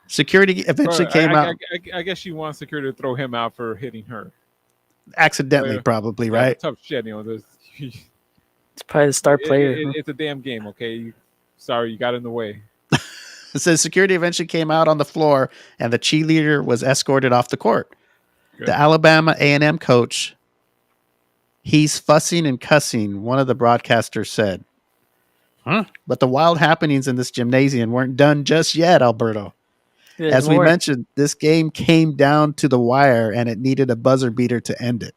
Speaker 3: Security eventually
Speaker 1: Bro,
Speaker 3: came out
Speaker 1: I guess she wants security to throw him out for hitting her.
Speaker 3: accidentally,
Speaker 1: Yeah.
Speaker 3: probably,
Speaker 1: Yeah,
Speaker 3: right?
Speaker 1: tough shit, there's,
Speaker 2: It's probably the star player. huh?
Speaker 1: it's a damn game, okay? Sorry, you got in the way.
Speaker 3: It says security eventually came out on the floor and the cheerleader was escorted off the court.
Speaker 1: Good.
Speaker 3: The Alabama A&M coach, "He's fussing and cussing," one of the broadcasters said. Huh? But the wild happenings in this gymnasium weren't done just yet, Alberto.
Speaker 2: There's
Speaker 3: As we
Speaker 2: more.
Speaker 3: mentioned, this game came down to the wire and it needed a buzzer beater to end it.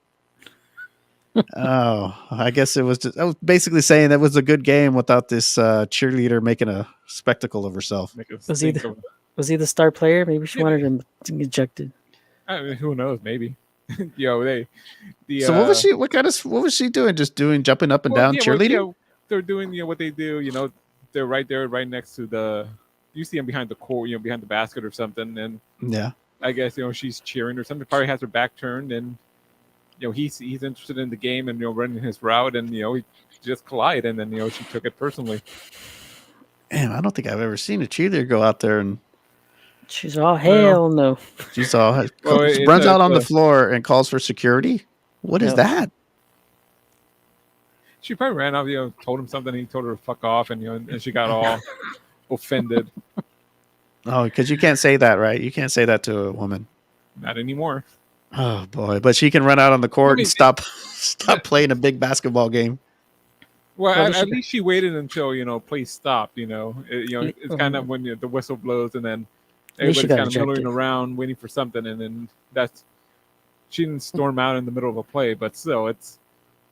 Speaker 3: I guess it was I was basically saying that was a good game without this cheerleader making a spectacle of herself.
Speaker 1: Make a
Speaker 2: Was he
Speaker 1: stink
Speaker 2: the-
Speaker 1: of-
Speaker 2: Was he the star player? Maybe she wanted him to get ejected.
Speaker 1: I mean, who knows? Maybe. They the
Speaker 3: So what was she? What was she doing? Just doing jumping up and down cheerleading?
Speaker 1: they're doing what they do. They're right there, right next to the. You see them behind the court, behind the basket or something, and
Speaker 3: Yeah.
Speaker 1: I guess she's cheering or something. Probably has her back turned, and he's interested in the game and running his route, and he just collide, and then she took it personally.
Speaker 3: Man, I don't think I've ever seen a cheerleader go out there and
Speaker 2: She's all hell no.
Speaker 3: she's all
Speaker 1: Well,
Speaker 3: runs out on the floor and calls for security. What is
Speaker 2: Yep.
Speaker 3: that?
Speaker 1: She probably ran out, told him something. He told her to fuck off, and and she got all offended.
Speaker 3: Oh, because you can't say that, right? You can't say that to a woman.
Speaker 1: Not anymore.
Speaker 3: Oh boy, but she can run out on the court
Speaker 1: I mean,
Speaker 3: and stop playing a big basketball game.
Speaker 1: Well,
Speaker 2: Well,
Speaker 1: at least she waited until play stopped. It's kind of when the whistle blows, and then
Speaker 2: At least she
Speaker 1: everybody's
Speaker 2: got
Speaker 1: kind of milling
Speaker 2: ejected.
Speaker 1: around waiting for something, and then she didn't storm out in the middle of a play, but still, it's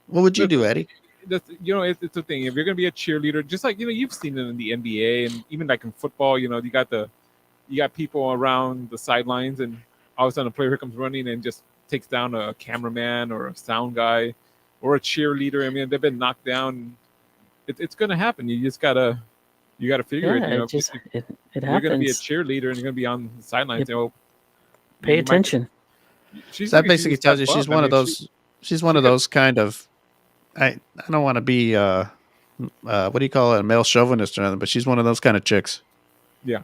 Speaker 3: What would you do, Eddie?
Speaker 1: it's a thing. If you're gonna be a cheerleader, just like you've seen it in the NBA and even like in football, you got people around the sidelines, and all of a sudden a player comes running and just takes down a cameraman or a sound guy or a cheerleader. I mean, they've been knocked down. It's gonna happen. You just gotta figure
Speaker 2: Yeah,
Speaker 1: it.
Speaker 2: it
Speaker 1: You're gonna be a
Speaker 2: happens.
Speaker 1: cheerleader and you're gonna be on the sidelines.
Speaker 2: Pay
Speaker 1: you might-
Speaker 2: attention.
Speaker 1: she's
Speaker 3: So that
Speaker 1: gonna
Speaker 3: basically
Speaker 1: use
Speaker 3: tells you
Speaker 1: step
Speaker 3: she's
Speaker 1: up.
Speaker 3: one
Speaker 1: I
Speaker 3: of
Speaker 1: mean,
Speaker 3: those. She's one of
Speaker 1: got-
Speaker 3: those kind of. I don't want to be what do you call it, a male chauvinist or anything, but she's one of those kind of chicks.
Speaker 1: Yeah.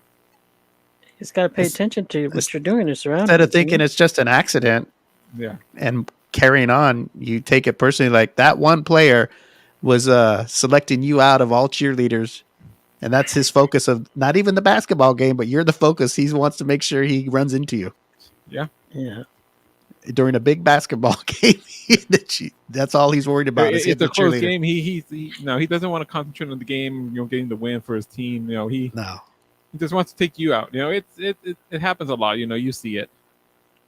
Speaker 2: You just got to pay
Speaker 3: It's-
Speaker 2: attention to what you're doing. Your surroundings.
Speaker 3: Instead of
Speaker 2: you
Speaker 3: thinking
Speaker 2: know?
Speaker 3: it's just an accident
Speaker 1: Yeah.
Speaker 3: and carrying on, you take it personally. Like that one player was selecting you out of all cheerleaders, and that's his focus of not even the basketball game, but you're the focus. He wants to make sure he runs into you
Speaker 2: Yeah.
Speaker 3: during a big basketball game. That's all he's worried about. Is
Speaker 1: It's
Speaker 3: hitting
Speaker 1: a
Speaker 3: the
Speaker 1: close
Speaker 3: cheerleader.
Speaker 1: game. He doesn't want to concentrate on the game. Getting the win for his team. He
Speaker 3: No.
Speaker 1: just wants to take you out. It happens a lot. You see it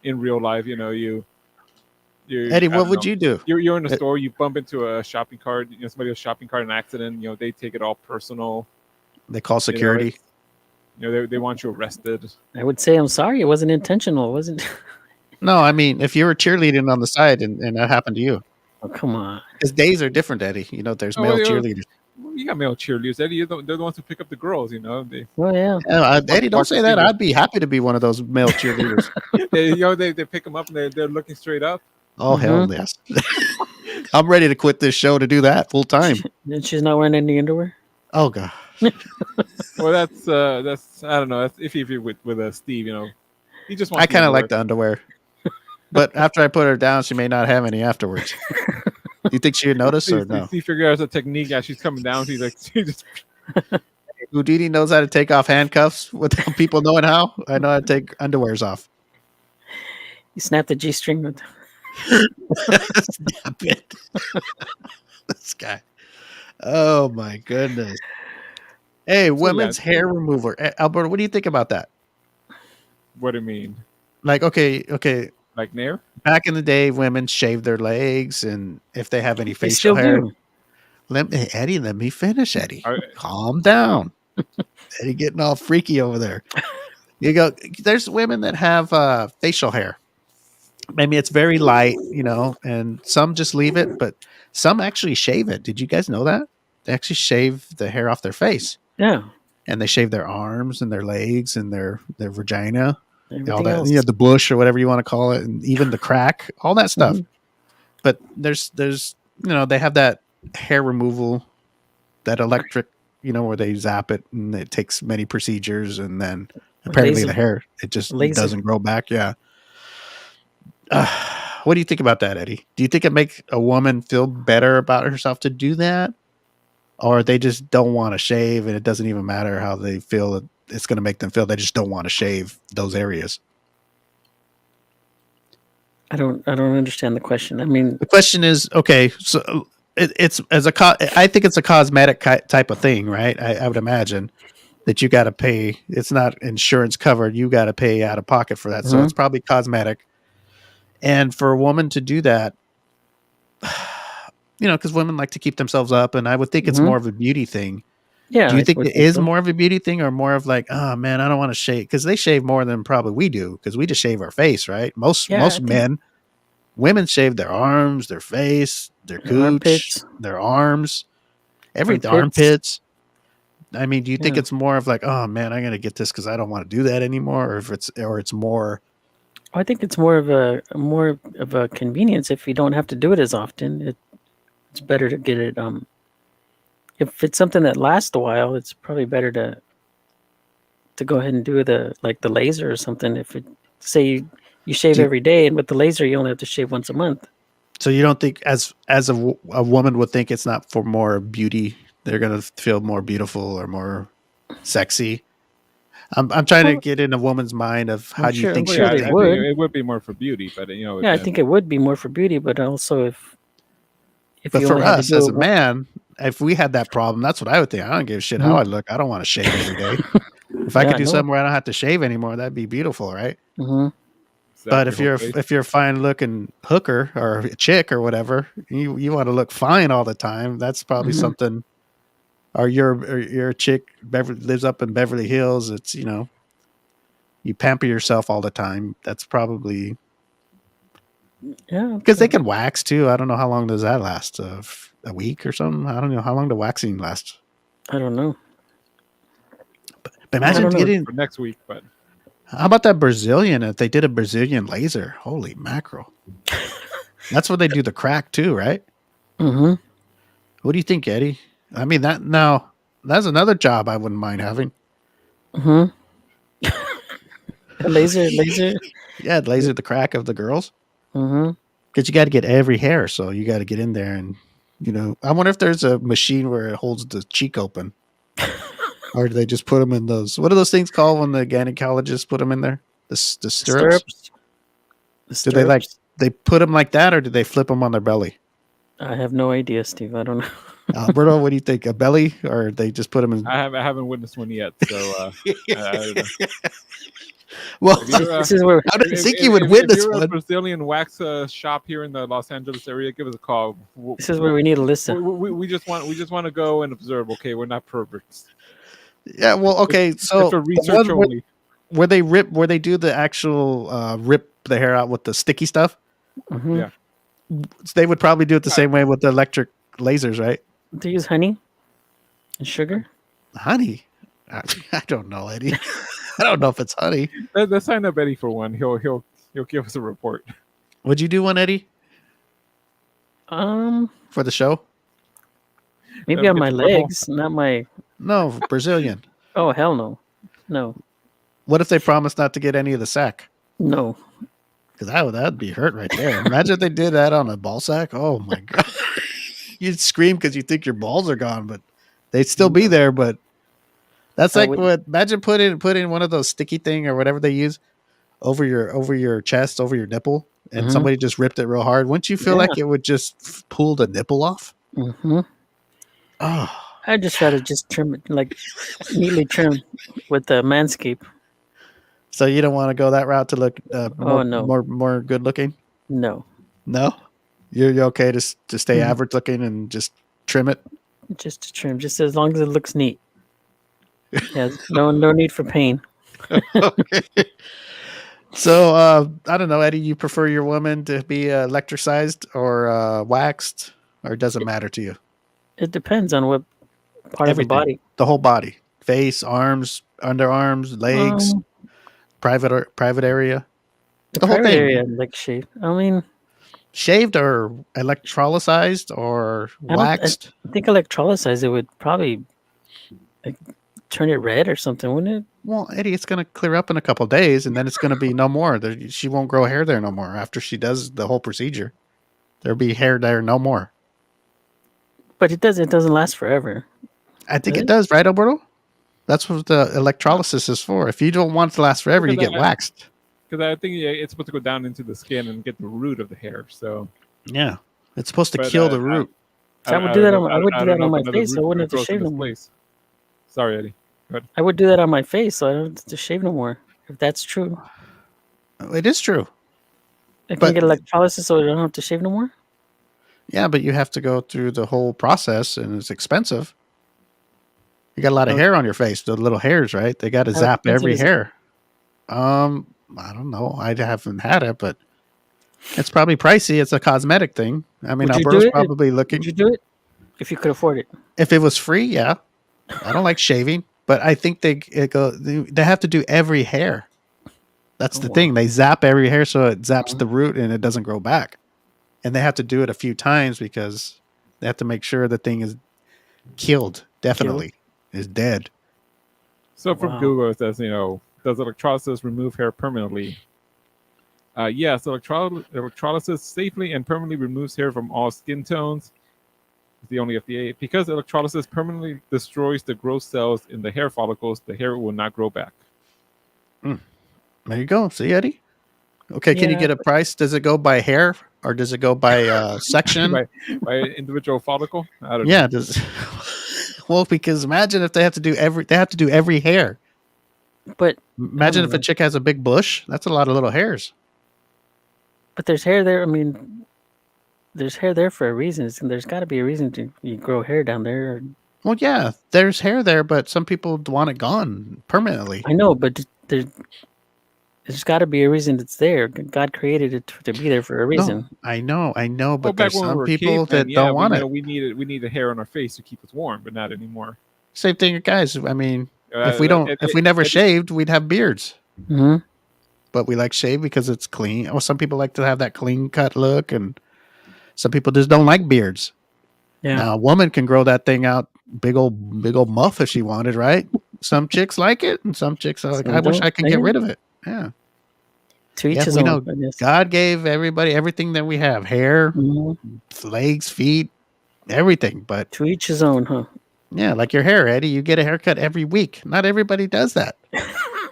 Speaker 1: in real life. You're
Speaker 3: Eddie, what would you do?
Speaker 1: You're in a store. You bump into a shopping cart. Somebody with a shopping cart in an accident. They take it all personal.
Speaker 3: They call security.
Speaker 1: They want you arrested.
Speaker 2: I would say I'm sorry. It wasn't intentional. It wasn't.
Speaker 3: No, I mean, if you were cheerleading on the side and that happened to you,
Speaker 2: Oh, come on.
Speaker 3: because days are different, Eddie. There's male cheerleaders.
Speaker 1: You got male cheerleaders, Eddie. They're the ones who pick up the girls. They,
Speaker 2: Oh yeah.
Speaker 3: Eddie, don't say that. I'd be happy to be one of those male cheerleaders.
Speaker 1: they pick them up and they're looking straight up.
Speaker 3: Oh, hell yes. I'm ready to quit this show to do that full time.
Speaker 2: And she's not wearing any underwear.
Speaker 3: Oh, God.
Speaker 1: Well, that's I don't know. That's if you're with Steve, he just wants.
Speaker 3: I kind of like the underwear. But after I put her down, she may not have any afterwards. You think she would notice or no?
Speaker 1: Steve figures out a technique as she's coming down. She's like, she just
Speaker 3: Houdini knows how to take off handcuffs without people knowing how. I know how to take underwears off.
Speaker 2: You snap the G-string with.
Speaker 3: Stop it. This guy. Oh, my goodness. Hey, women's hair remover. Alberto, what do you think about that?
Speaker 1: what do you mean?
Speaker 3: Like, okay.
Speaker 1: Like Nair?
Speaker 3: Back in the day, women shaved their legs, and if they have any
Speaker 2: They
Speaker 3: facial
Speaker 2: still
Speaker 3: hair,
Speaker 2: do.
Speaker 3: Eddie, let me finish, Eddie.
Speaker 1: Are-
Speaker 3: Calm down. Eddie getting all freaky over there. You go. There's women that have facial hair. Maybe it's very light, and some just leave it, but some actually shave it. Did you guys know that? They actually shave the hair off their face,
Speaker 2: Yeah.
Speaker 3: and they shave their arms and their legs and their vagina. All
Speaker 2: Everything
Speaker 3: that,
Speaker 2: else.
Speaker 3: the bush or whatever you want to call it, and even the crack, all that stuff. But there's they have that hair removal, that electric, where they zap it and it takes many procedures, and then apparently
Speaker 2: Laser.
Speaker 3: the hair it just
Speaker 2: Laser.
Speaker 3: doesn't grow back. Yeah. What do you think about that, Eddie? Do you think it makes a woman feel better about herself to do that, or they just don't want to shave and it doesn't even matter how they feel? It's going to make them feel they just don't want to shave those areas.
Speaker 2: I don't understand the question. I mean,
Speaker 3: The question is, okay, so it's I think it's a cosmetic type of thing, right? I would imagine that you got to pay. It's not insurance covered. You got to pay out of pocket for that. So
Speaker 2: Mhm.
Speaker 3: it's probably cosmetic. And for a woman to do that, because women like to keep themselves up, and I would think it's
Speaker 2: Mhm.
Speaker 3: more of a beauty thing.
Speaker 2: Yeah,
Speaker 3: Do you
Speaker 2: I
Speaker 3: think
Speaker 2: would
Speaker 3: it
Speaker 2: think
Speaker 3: is
Speaker 2: so.
Speaker 3: more of a beauty thing or more of like, oh man, I don't want to shave? Because they shave more than probably we do because we just shave our face, right? Most
Speaker 2: Yeah, I think
Speaker 3: men, women shave their arms, their face, their cooch,
Speaker 2: armpits,
Speaker 3: their arms, everything,
Speaker 2: armpits.
Speaker 3: armpits. I mean, do you think
Speaker 2: Yeah,
Speaker 3: it's more of like, oh man, I'm gonna get this because I don't want to do that anymore, or if it's more,
Speaker 2: I think it's more of a convenience if you don't have to do it as often. It's better to get it. If it's something that lasts a while, it's probably better to go ahead and do the laser or something. If it say you shave
Speaker 3: do you,
Speaker 2: every day, and with the laser you only have to shave once a month.
Speaker 3: so you don't think a woman would think it's not for more beauty? They're gonna feel more beautiful or more sexy. I'm trying to
Speaker 2: Well,
Speaker 3: get in a woman's mind of
Speaker 2: I'm
Speaker 3: how do you
Speaker 2: sure. I'm
Speaker 3: think
Speaker 1: Well,
Speaker 3: she
Speaker 2: sure
Speaker 1: yeah,
Speaker 3: would
Speaker 2: they
Speaker 1: I
Speaker 3: think?
Speaker 1: think
Speaker 2: would.
Speaker 1: it would be more for beauty, but
Speaker 2: Yeah, I think it would be more for beauty, but also if
Speaker 3: But
Speaker 2: you
Speaker 3: for
Speaker 2: only had to
Speaker 3: us as
Speaker 2: do
Speaker 3: a
Speaker 2: it. One,
Speaker 3: man, if we had that problem, that's what I would think. I don't give a shit how I
Speaker 2: Mhm.
Speaker 3: look. I don't want to shave every day. If I
Speaker 2: Yeah,
Speaker 3: could
Speaker 2: I
Speaker 3: do
Speaker 2: know.
Speaker 3: something where I don't have to shave anymore, that'd be beautiful, right?
Speaker 2: Hmm.
Speaker 3: But
Speaker 1: exactly. Hopefully,
Speaker 3: if you're a fine looking hooker or a chick or whatever, you want to look fine all the time. That's probably
Speaker 2: Hmm.
Speaker 3: something. Or you're a chick lives up in Beverly Hills. It's you pamper yourself all the time. That's probably
Speaker 2: Yeah,
Speaker 3: because they can wax too. I don't know how long does that last? A week or something. I don't know how long the waxing lasts.
Speaker 2: I don't know.
Speaker 3: But
Speaker 2: I
Speaker 3: imagine
Speaker 2: don't know.
Speaker 3: getting.
Speaker 1: for next week, but
Speaker 3: How about that Brazilian? If they did a Brazilian laser, holy mackerel! That's where they do the crack too, right?
Speaker 2: Hmm.
Speaker 3: What do you think, Eddie? I mean that now that's another job I wouldn't mind having.
Speaker 2: Hmm. Laser.
Speaker 3: Yeah, laser the crack of the girls
Speaker 2: Hmm.
Speaker 3: because you got to get every hair, so you got to get in there and I wonder if there's a machine where it holds the cheek open, or do they just put them in those? What are those things called when the gynecologists put them in there? The stirrups?
Speaker 2: Stirrups. The
Speaker 3: Do they
Speaker 2: stirrups.
Speaker 3: they put them like that, or do they flip them on their belly?
Speaker 2: I have no idea, Steve. I don't know.
Speaker 3: Alberto, what do you think? A belly, or they just put them in?
Speaker 1: I haven't witnessed one yet, so I don't know.
Speaker 3: Well,
Speaker 1: If you're
Speaker 2: This is where
Speaker 3: I didn't think you would win
Speaker 1: if
Speaker 3: this
Speaker 1: you're a
Speaker 3: one.
Speaker 1: Brazilian wax shop here in the Los Angeles area, give us a call.
Speaker 2: this is where we need Elissa.
Speaker 1: We just want to go and observe. Okay, we're not perverts.
Speaker 3: Yeah, well, okay.
Speaker 1: It's
Speaker 3: So
Speaker 1: for
Speaker 3: the
Speaker 1: research
Speaker 3: one
Speaker 1: only.
Speaker 3: where they do the actual rip the hair out with the sticky stuff,
Speaker 2: Hmm.
Speaker 1: Yeah.
Speaker 3: they would probably do it the same way with the electric lasers, right?
Speaker 2: They use honey and sugar.
Speaker 3: Honey, I don't know, Eddie. I don't know if it's honey.
Speaker 1: Let's sign up Eddie for one. He'll give us a report.
Speaker 3: Would you do one, Eddie,
Speaker 2: Um,
Speaker 3: for the show?
Speaker 2: maybe
Speaker 1: Let
Speaker 2: on
Speaker 1: me
Speaker 2: my
Speaker 1: get the promo.
Speaker 2: legs, not my.
Speaker 3: No, Brazilian.
Speaker 2: Oh hell no, no,
Speaker 3: What if they promise not to get any of the sack?
Speaker 2: no.
Speaker 3: Because that'd be hurt right there. Imagine if they did that on a ball sack. Oh my god, you'd scream because you think your balls are gone, but they'd still be there. But that's
Speaker 2: I
Speaker 3: like
Speaker 2: would.
Speaker 3: what. Imagine putting one of those sticky thing or whatever they use over your chest, over your nipple, and
Speaker 2: Mhm.
Speaker 3: somebody just ripped it real hard. Wouldn't you feel
Speaker 2: Yeah.
Speaker 3: like it would just pull the nipple off?
Speaker 2: Hmm.
Speaker 3: Oh,
Speaker 2: I just try to just trim it, like neatly trim with the manscape.
Speaker 3: so you don't want to go that route to look
Speaker 2: Oh no,
Speaker 3: more good looking?
Speaker 2: no,
Speaker 3: No, you're okay to stay
Speaker 2: Mhm.
Speaker 3: average looking and just trim it.
Speaker 2: just to trim, just as long as it looks neat. Yeah, no need for pain.
Speaker 3: Okay. So I don't know, Eddie. You prefer your woman to be electricized or waxed, or it doesn't matter to you?
Speaker 2: It depends on what part
Speaker 3: Everything,
Speaker 2: of the body.
Speaker 3: the whole body, face, arms, underarms, legs,
Speaker 2: Um,
Speaker 3: private area,
Speaker 2: the
Speaker 3: the whole
Speaker 2: private
Speaker 3: thing.
Speaker 2: area, like shave. I mean,
Speaker 3: Shaved or electrolyzed or
Speaker 2: I don't.
Speaker 3: waxed.
Speaker 2: I think electrolysis it would probably like turn it red or something, wouldn't it?
Speaker 3: Well, Eddie, it's going to clear up in a couple days, and then it's going to be no more. She won't grow hair there no more after she does the whole procedure. There'll be hair there no more.
Speaker 2: But it does. It doesn't last forever.
Speaker 3: I think
Speaker 2: Really?
Speaker 3: it does, right, Alberto? That's what the electrolysis is for. If you don't want it to last forever, you
Speaker 1: Because
Speaker 3: get waxed.
Speaker 1: Because I think it's supposed to go down into the skin and get the root of the hair. So,
Speaker 3: Yeah, it's supposed to
Speaker 1: but,
Speaker 3: kill the root.
Speaker 2: So I would do that on. I would do
Speaker 1: don't
Speaker 2: that
Speaker 1: know
Speaker 2: on
Speaker 1: if
Speaker 2: my
Speaker 1: another
Speaker 2: face. So I
Speaker 1: root
Speaker 2: wouldn't have to
Speaker 1: grows in
Speaker 2: shave no
Speaker 1: this
Speaker 2: more.
Speaker 1: place. Sorry, Eddie.
Speaker 2: I would do that on my face, so I don't have to shave no more. If that's true,
Speaker 3: It is true.
Speaker 2: I can
Speaker 3: But-
Speaker 2: get electrolysis, so I don't have to shave no more.
Speaker 3: Yeah, but you have to go through the whole process, and it's expensive. You got a lot of
Speaker 2: Okay.
Speaker 3: hair on your face. The little hairs, right? They got to
Speaker 2: How
Speaker 3: zap
Speaker 2: expensive
Speaker 3: every
Speaker 2: is it?
Speaker 3: hair. I don't know. I haven't had it, but it's probably pricey. It's a cosmetic thing. I mean,
Speaker 2: Would you do
Speaker 3: Alberto's
Speaker 2: it?
Speaker 3: probably
Speaker 2: Would
Speaker 3: looking.
Speaker 2: you do it if you could afford it?
Speaker 3: If it was free, yeah. I don't like shaving, but I think they have to do every hair. That's
Speaker 2: Oh,
Speaker 3: the
Speaker 2: wow.
Speaker 3: thing. They zap every hair so it zaps
Speaker 2: Mhm.
Speaker 3: the root and it doesn't grow back. And they have to do it a few times because they have to make sure the thing is killed. Definitely is dead.
Speaker 1: So from
Speaker 2: Wow.
Speaker 1: Google, it says, does electrolysis remove hair permanently? Yes, electrolysis safely and permanently removes hair from all skin tones. It's the only FDA. Because electrolysis permanently destroys the growth cells in the hair follicles, the hair will not grow back.
Speaker 3: There you go. See, Eddie? Okay, can you
Speaker 2: Yeah.
Speaker 3: get a price? Does it go by hair or does it go by section?
Speaker 1: by individual follicle? I don't
Speaker 3: Yeah,
Speaker 1: know.
Speaker 3: does well, because imagine if they have to do every hair.
Speaker 2: But
Speaker 3: Imagine
Speaker 2: don't
Speaker 3: if a
Speaker 2: know.
Speaker 3: chick has a big bush. That's a lot of little hairs.
Speaker 2: but there's hair there. I mean, there's hair there for a reason. There's got to be a reason to you grow hair down there.
Speaker 3: Well, yeah, there's hair there, but some people want it gone permanently.
Speaker 2: I know, but there's got to be a reason it's there. God created it to be there for a reason.
Speaker 3: No, I know,
Speaker 1: Well,
Speaker 3: but
Speaker 1: back
Speaker 3: there's
Speaker 1: when we
Speaker 3: some
Speaker 1: were
Speaker 3: people
Speaker 1: cavemen,
Speaker 3: that don't want it.
Speaker 1: we needed the hair on our face to keep us warm, but not anymore.
Speaker 3: Same thing, guys. I mean, if
Speaker 1: It-
Speaker 3: we never
Speaker 1: it-
Speaker 3: shaved, we'd have beards.
Speaker 2: Hmm.
Speaker 3: But we like shave because it's clean. Or some people like to have that clean cut look, and some people just don't like beards.
Speaker 2: Yeah.
Speaker 3: Now, a woman can grow that thing out big old muff if she wanted, right? Some chicks like it, and some chicks are like,
Speaker 2: Some
Speaker 3: I wish
Speaker 2: don't.
Speaker 3: I could get rid of it. Yeah.
Speaker 2: To each
Speaker 3: Yeah,
Speaker 2: his
Speaker 3: we
Speaker 2: own.
Speaker 3: know
Speaker 2: I guess.
Speaker 3: God gave everybody everything that we have: hair,
Speaker 2: Mhm.
Speaker 3: legs, feet, everything. But
Speaker 2: To each his own, huh?
Speaker 3: yeah, like your hair, Eddie, you get a haircut every week. Not everybody does that.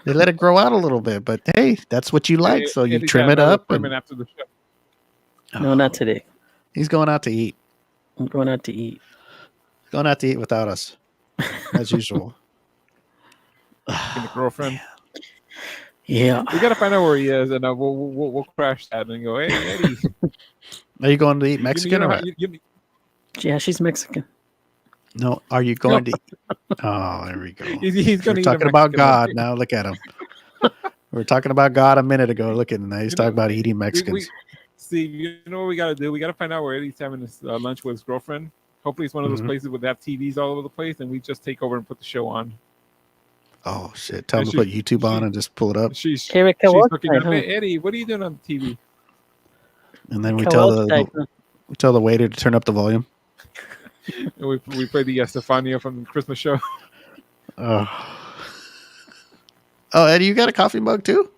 Speaker 3: They let it grow out a little bit, but hey, that's what you like, so you
Speaker 1: Eddie's
Speaker 3: trim
Speaker 1: got
Speaker 3: it
Speaker 1: another
Speaker 3: up.
Speaker 1: appointment
Speaker 3: And
Speaker 1: after the show.
Speaker 2: No, not today.
Speaker 3: he's going out to eat.
Speaker 2: I'm going out to eat.
Speaker 3: Going out to eat without us, as usual.
Speaker 1: And the girlfriend.
Speaker 2: Yeah.
Speaker 1: We gotta find out where he is, and we'll crash that and go, hey, Eddie.
Speaker 3: Are you going to eat Mexican or what?
Speaker 2: Yeah, she's Mexican.
Speaker 3: No, are you going to? Oh, there we go.
Speaker 1: He's
Speaker 3: We're
Speaker 1: going to
Speaker 3: talking about God now. Look at him. We were talking about God a minute ago. Look at him now. He's talking about eating Mexicans.
Speaker 1: See, you know what we got to do? We got to find out where Eddie's having his lunch with his girlfriend. Hopefully, it's one of those
Speaker 3: Mhm.
Speaker 1: places where they have TVs all over the place, and we just take over and put the show on.
Speaker 3: Oh shit! Tell
Speaker 1: And
Speaker 3: him to put YouTube on and just pull it up,
Speaker 1: She's
Speaker 2: Eric,
Speaker 1: looking at
Speaker 2: huh?
Speaker 1: me, Eddie, what are you doing on the TV?
Speaker 3: and then we
Speaker 2: Kowalski,
Speaker 3: tell the waiter to turn up the volume.
Speaker 1: And we play the Stefania from the Christmas show.
Speaker 3: Oh, Eddie, you got a coffee mug too?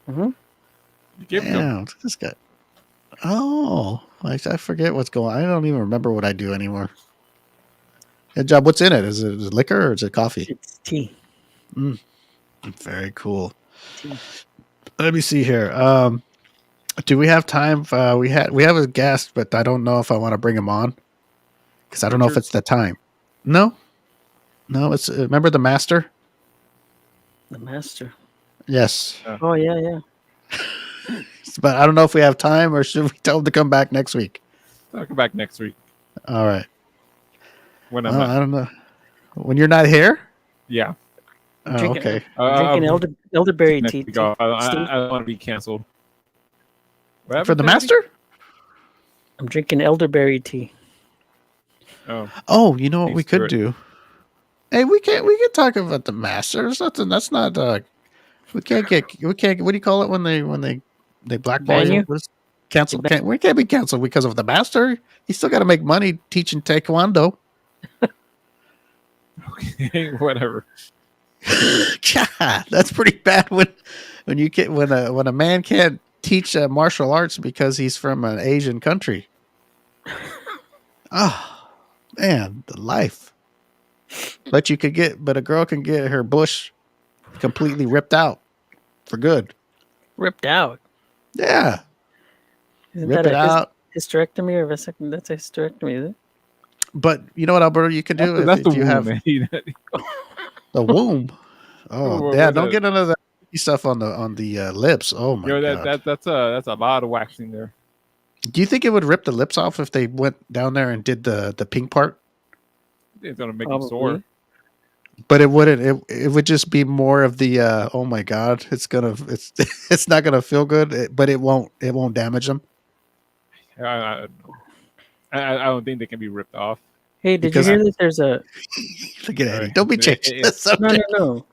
Speaker 2: Mm-hmm.
Speaker 1: You give it to him.
Speaker 3: Damn, this guy. Oh, I forget what's going on. I don't even remember what I do anymore. Good job. What's in it? Is it liquor or is it coffee?
Speaker 2: It's tea.
Speaker 3: Very cool.
Speaker 2: Tea.
Speaker 3: Let me see here. Do we have time? We have a guest, but I don't know if I want to bring him on because I don't know if it's the time. No. It's remember the master.
Speaker 2: The master.
Speaker 3: Yes,
Speaker 2: Oh yeah.
Speaker 3: but I don't know if we have time or should we tell him to come back next week.
Speaker 1: I'll come back next week
Speaker 3: All right.
Speaker 1: when I'm not.
Speaker 3: I don't know. When you're not here?
Speaker 1: Yeah.
Speaker 3: Oh,
Speaker 2: Drinking-
Speaker 3: okay.
Speaker 2: Drinking elderberry
Speaker 1: Next
Speaker 2: tea.
Speaker 1: week off. I
Speaker 2: Steve?
Speaker 1: don't want to be canceled. What
Speaker 3: For
Speaker 1: happened,
Speaker 3: the
Speaker 1: Eddie?
Speaker 3: master?
Speaker 2: I'm drinking elderberry tea.
Speaker 1: Oh,
Speaker 3: Oh, you know what
Speaker 1: Please
Speaker 3: we
Speaker 1: do
Speaker 3: could
Speaker 1: it.
Speaker 3: do? Hey, we can talk about the master. There's nothing. That's not. We can't. What do you call it when they blackball
Speaker 2: Ban
Speaker 3: you?
Speaker 2: you?
Speaker 3: What is- Cancel. We can't be canceled because of the master. He's still got to make money teaching taekwondo.
Speaker 1: okay, whatever.
Speaker 3: God, that's pretty bad when you get when a man can't teach martial arts because he's from an Asian country. Oh man, the life. But a girl can get her bush completely ripped out for good.
Speaker 2: Ripped out.
Speaker 3: Yeah,
Speaker 2: Isn't
Speaker 3: rip
Speaker 2: that
Speaker 3: it
Speaker 2: a
Speaker 3: out.
Speaker 2: hysterectomy or vasectomy? That's a hysterectomy, is it?
Speaker 3: But you know what, Alberto, you can do
Speaker 1: That's
Speaker 3: if
Speaker 1: the
Speaker 3: you have
Speaker 1: wound, Eddie.
Speaker 3: the womb. Oh
Speaker 1: What
Speaker 3: yeah,
Speaker 1: was
Speaker 3: don't
Speaker 1: that?
Speaker 3: get none of that stuff on the lips. Oh my god.
Speaker 1: that's a lot of waxing there.
Speaker 3: Do you think it would rip the lips off if they went down there and did the pink part?
Speaker 1: It's gonna make them sore.
Speaker 2: Probably.
Speaker 3: But it wouldn't. It would just be more of the oh my god, it's it's not gonna feel good, but it won't damage them
Speaker 1: I don't know. I don't think they can be ripped off.
Speaker 2: Hey, did you
Speaker 3: because
Speaker 2: hear that? There's a
Speaker 3: look at Eddie.
Speaker 1: Sorry.
Speaker 3: Don't be changing the
Speaker 2: no,
Speaker 3: subject.
Speaker 2: no.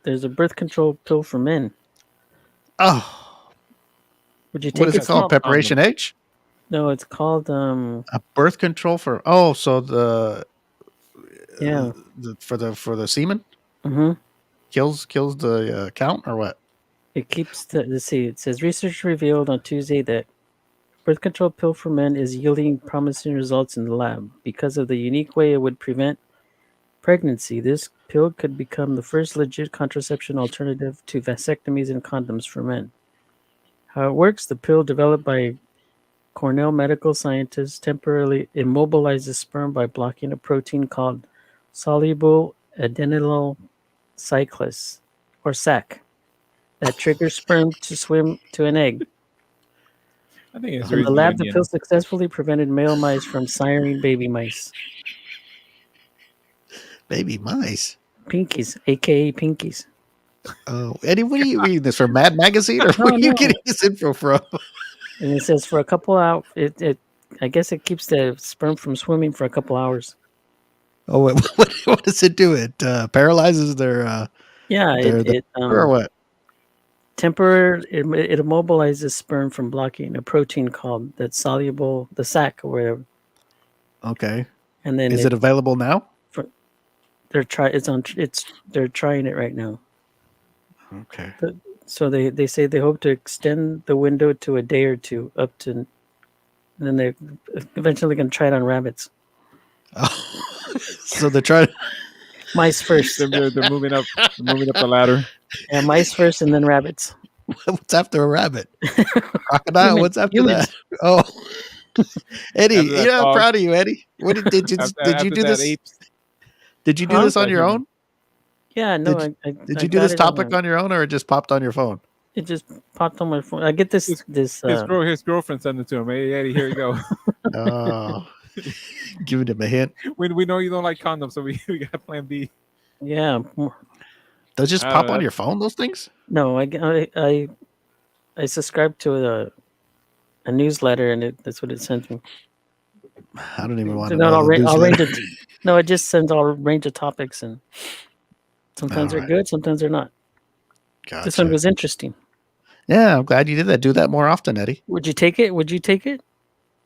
Speaker 2: There's a birth control pill for men.
Speaker 3: Oh,
Speaker 2: Would you
Speaker 3: what
Speaker 2: take
Speaker 3: is it
Speaker 2: it?
Speaker 3: called? Preparation H?
Speaker 2: No, it's called
Speaker 3: A birth control for so
Speaker 2: yeah.
Speaker 3: for the semen
Speaker 2: Mm-hmm.
Speaker 3: kills the count or what?
Speaker 2: It keeps let's see. It says research revealed on Tuesday that birth control pill for men is yielding promising results in the lab because of the unique way it would prevent pregnancy. This pill could become the first legit contraception alternative to vasectomies and condoms for men. How it works: the pill, developed by Cornell medical scientists, temporarily immobilizes sperm by blocking a protein called soluble adenylyl cyclase, or SAC, that triggers sperm to swim to an egg.
Speaker 1: I think it's
Speaker 2: In the
Speaker 1: really
Speaker 2: lab, the
Speaker 1: Indian.
Speaker 2: pill successfully prevented male mice from siring baby mice.
Speaker 3: Baby mice.
Speaker 2: Pinkies, aka pinkies.
Speaker 3: Oh, Eddie, what are you reading this from? Mad Magazine, or where are you
Speaker 2: No.
Speaker 3: getting this info from?
Speaker 2: And it says for a couple hours, I guess it keeps the sperm from swimming for a couple hours.
Speaker 3: Oh, what does it do? It paralyzes their
Speaker 2: Yeah, it
Speaker 3: or what?
Speaker 2: it immobilizes sperm from blocking a protein called that's soluble, the SAC or whatever.
Speaker 3: Okay.
Speaker 2: And then
Speaker 3: Is it available now?
Speaker 2: they're trying it right now.
Speaker 3: Okay.
Speaker 2: So they say they hope to extend the window to a day or two, up to, and then they're eventually going to try it on rabbits.
Speaker 3: Oh, so they're trying.
Speaker 2: Mice first.
Speaker 1: They're moving up the ladder.
Speaker 2: Yeah, mice first, and then rabbits.
Speaker 3: What's after a rabbit? Crocodile.
Speaker 2: Human-
Speaker 3: What's after
Speaker 2: humans.
Speaker 3: that? Oh, Eddie,
Speaker 1: After that
Speaker 3: you know, I'm
Speaker 1: dog.
Speaker 3: proud of you, Eddie. What did you
Speaker 1: After
Speaker 3: do
Speaker 1: that,
Speaker 3: this?
Speaker 1: apes.
Speaker 3: Did you do
Speaker 2: Huh?
Speaker 3: this on your own?
Speaker 2: Yeah, no,
Speaker 3: Did you do this topic on your own, or it just popped on your phone?
Speaker 2: It just popped on my phone. I get this.
Speaker 1: His girlfriend sent it to him. Hey, Eddie, here you go.
Speaker 3: Oh, giving him a hint.
Speaker 1: we know you don't like condoms, so we got Plan B.
Speaker 2: Yeah.
Speaker 3: Those just pop on your phone. Those things.
Speaker 2: No, I subscribe to a newsletter, and that's what it sends me.
Speaker 3: I don't even want to
Speaker 2: No,
Speaker 3: know.
Speaker 2: I'll range it. No, it just sends all range of topics, and sometimes they're good, sometimes they're not.
Speaker 3: Gotcha.
Speaker 2: This one was interesting.
Speaker 3: Yeah, I'm glad you did that. Do that more often, Eddie.
Speaker 2: Would you take it?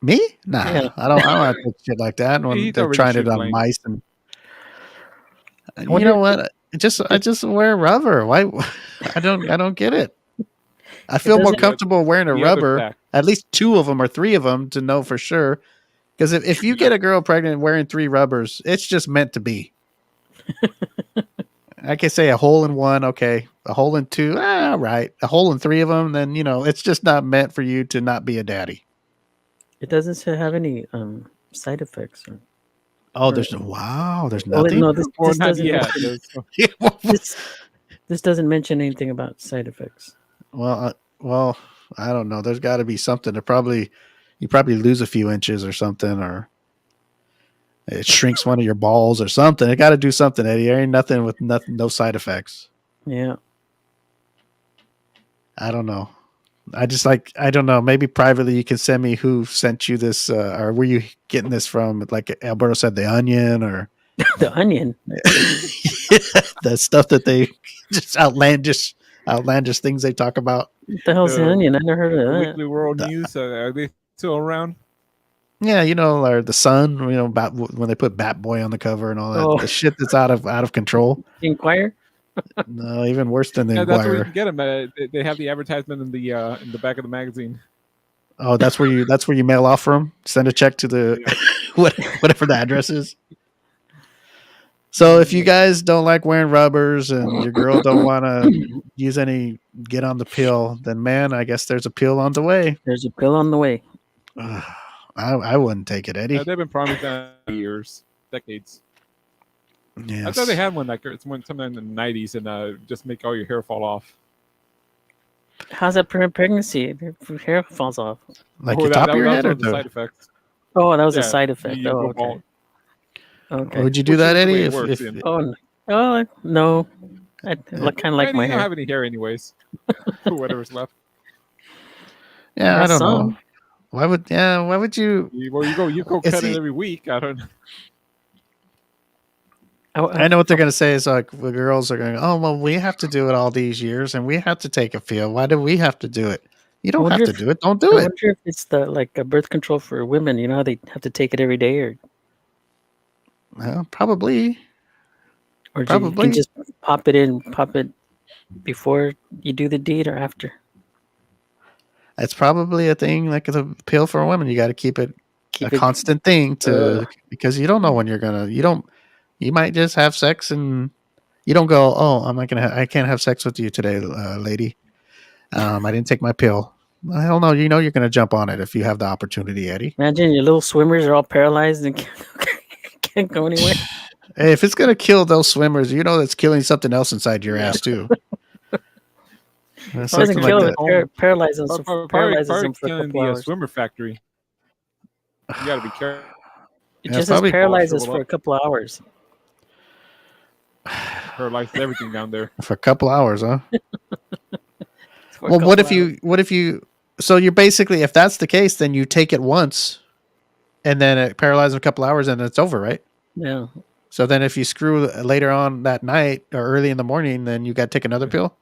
Speaker 3: Me? Nah,
Speaker 2: Yeah.
Speaker 3: I don't want to take shit like that. When
Speaker 1: He's
Speaker 3: they're
Speaker 1: already
Speaker 3: trying it
Speaker 1: shooting
Speaker 3: on
Speaker 1: blank.
Speaker 3: mice, and you
Speaker 2: wonder
Speaker 3: know what? I just wear rubber. Why? I don't get it. I feel more
Speaker 2: doesn't-
Speaker 3: comfortable wearing a
Speaker 1: The other
Speaker 3: rubber.
Speaker 1: tack.
Speaker 3: At least 2 of them or 3 of them to know for sure. Because if you get a girl pregnant wearing 3 rubbers, it's just meant to be. I can say a hole in 1, okay. A hole in 2, right. A hole in 3 of them, then it's just not meant for you to not be a daddy.
Speaker 2: It doesn't have any side effects.
Speaker 3: Oh, there's there's
Speaker 2: Well,
Speaker 3: nothing.
Speaker 2: no, this
Speaker 1: Or not
Speaker 2: doesn't.
Speaker 1: yet.
Speaker 2: This doesn't mention anything about side effects.
Speaker 3: Well, I don't know. There's got to be something. You probably lose a few inches or something, or it shrinks one of your balls or something. It got to do something, Eddie. There ain't nothing with no side effects.
Speaker 2: Yeah.
Speaker 3: I don't know. I don't know. Maybe privately you can send me who sent you this, or were you getting this from? Like Alberto said, The Onion, or
Speaker 2: The Onion.
Speaker 3: the stuff that they just outlandish things they talk about.
Speaker 2: What the hell's The Onion? I never heard of that.
Speaker 1: Weekly World News. Are they still around?
Speaker 3: Yeah, or the Sun. About when they put Bat Boy on the cover and all that.
Speaker 2: Oh.
Speaker 3: The shit that's out of control.
Speaker 2: The Inquirer.
Speaker 3: No, even worse than the
Speaker 1: Yeah, that's where you
Speaker 3: Inquirer.
Speaker 1: can get them. They have the advertisement in the back of the magazine.
Speaker 3: Oh, that's where you mail off from. Send a check to the whatever the address is. So if you guys don't like wearing rubbers and your girl don't want to get on the pill, then man, I guess there's a pill on the way.
Speaker 2: There's a pill on the way.
Speaker 3: I wouldn't take it, Eddie.
Speaker 1: They've been promising that for years, decades.
Speaker 3: Yes.
Speaker 1: I thought they had one like sometime in the 90s and just make all your hair fall off.
Speaker 2: How's that prevent pregnancy? If your hair falls off.
Speaker 3: Like your top of your head, or
Speaker 1: the side effects.
Speaker 2: Oh, that was a
Speaker 1: Yeah,
Speaker 2: side effect.
Speaker 1: you
Speaker 2: Oh,
Speaker 1: go
Speaker 2: okay.
Speaker 1: bald.
Speaker 2: Okay.
Speaker 3: Would you do
Speaker 1: Which
Speaker 3: that,
Speaker 1: is the way
Speaker 3: Eddie?
Speaker 1: it
Speaker 3: If,
Speaker 1: works,
Speaker 3: if
Speaker 1: and-
Speaker 2: Oh no, I kind of like
Speaker 1: Eddie,
Speaker 2: my
Speaker 1: you don't
Speaker 2: hair.
Speaker 1: have any hair anyways. Whatever's left.
Speaker 3: yeah,
Speaker 2: Got
Speaker 3: I don't know.
Speaker 2: some.
Speaker 3: Why would you?
Speaker 1: You go
Speaker 3: Is
Speaker 1: cut it
Speaker 3: he-
Speaker 1: every week. I don't.
Speaker 3: I know what they're gonna say is like the girls are going, oh well, we have to do it all these years, and we have to take a feel. Why do we have to do it? You don't have
Speaker 2: wonder
Speaker 3: to
Speaker 2: if-
Speaker 3: do it. Don't
Speaker 2: I
Speaker 3: do it.
Speaker 2: wonder if it's like a birth control for women. You know how they have to take it every day,
Speaker 3: Well, probably.
Speaker 2: or you
Speaker 3: Probably.
Speaker 2: can just pop it before you do the deed or after.
Speaker 3: It's probably a thing like the pill for women. You got to keep it
Speaker 2: Keep
Speaker 3: a
Speaker 2: it.
Speaker 3: constant thing because you don't know when you're gonna. You might just have sex and you don't go. Oh, I'm not gonna. I can't have sex with you today, lady. I didn't take my pill. Well, hell no. You know you're gonna jump on it if you have the opportunity, Eddie.
Speaker 2: Imagine your little swimmers are all paralyzed and can't go anywhere.
Speaker 3: Hey, if it's gonna kill those swimmers, you know that's killing something else inside your ass too.
Speaker 2: It doesn't
Speaker 3: Something
Speaker 2: kill
Speaker 3: like
Speaker 2: them.
Speaker 3: that.
Speaker 2: Paralyzes
Speaker 1: Probably
Speaker 2: them for a
Speaker 1: killing
Speaker 2: couple
Speaker 1: the
Speaker 2: hours.
Speaker 1: swimmer factory. You got to be careful.
Speaker 2: It
Speaker 3: Yeah,
Speaker 2: just
Speaker 3: probably-
Speaker 2: paralyzes
Speaker 1: shrivel
Speaker 2: for a
Speaker 1: up.
Speaker 2: couple of hours.
Speaker 1: Paralyzes everything down there.
Speaker 3: For a couple hours, huh?
Speaker 2: For a
Speaker 3: Well, what
Speaker 2: couple
Speaker 3: if you? So you're basically, if that's the case, then you take it once, and then it paralyzes a couple hours, and it's over, right?
Speaker 2: Yeah.
Speaker 3: So then, if you screw later on that night or early in the morning, then you got to take another pill.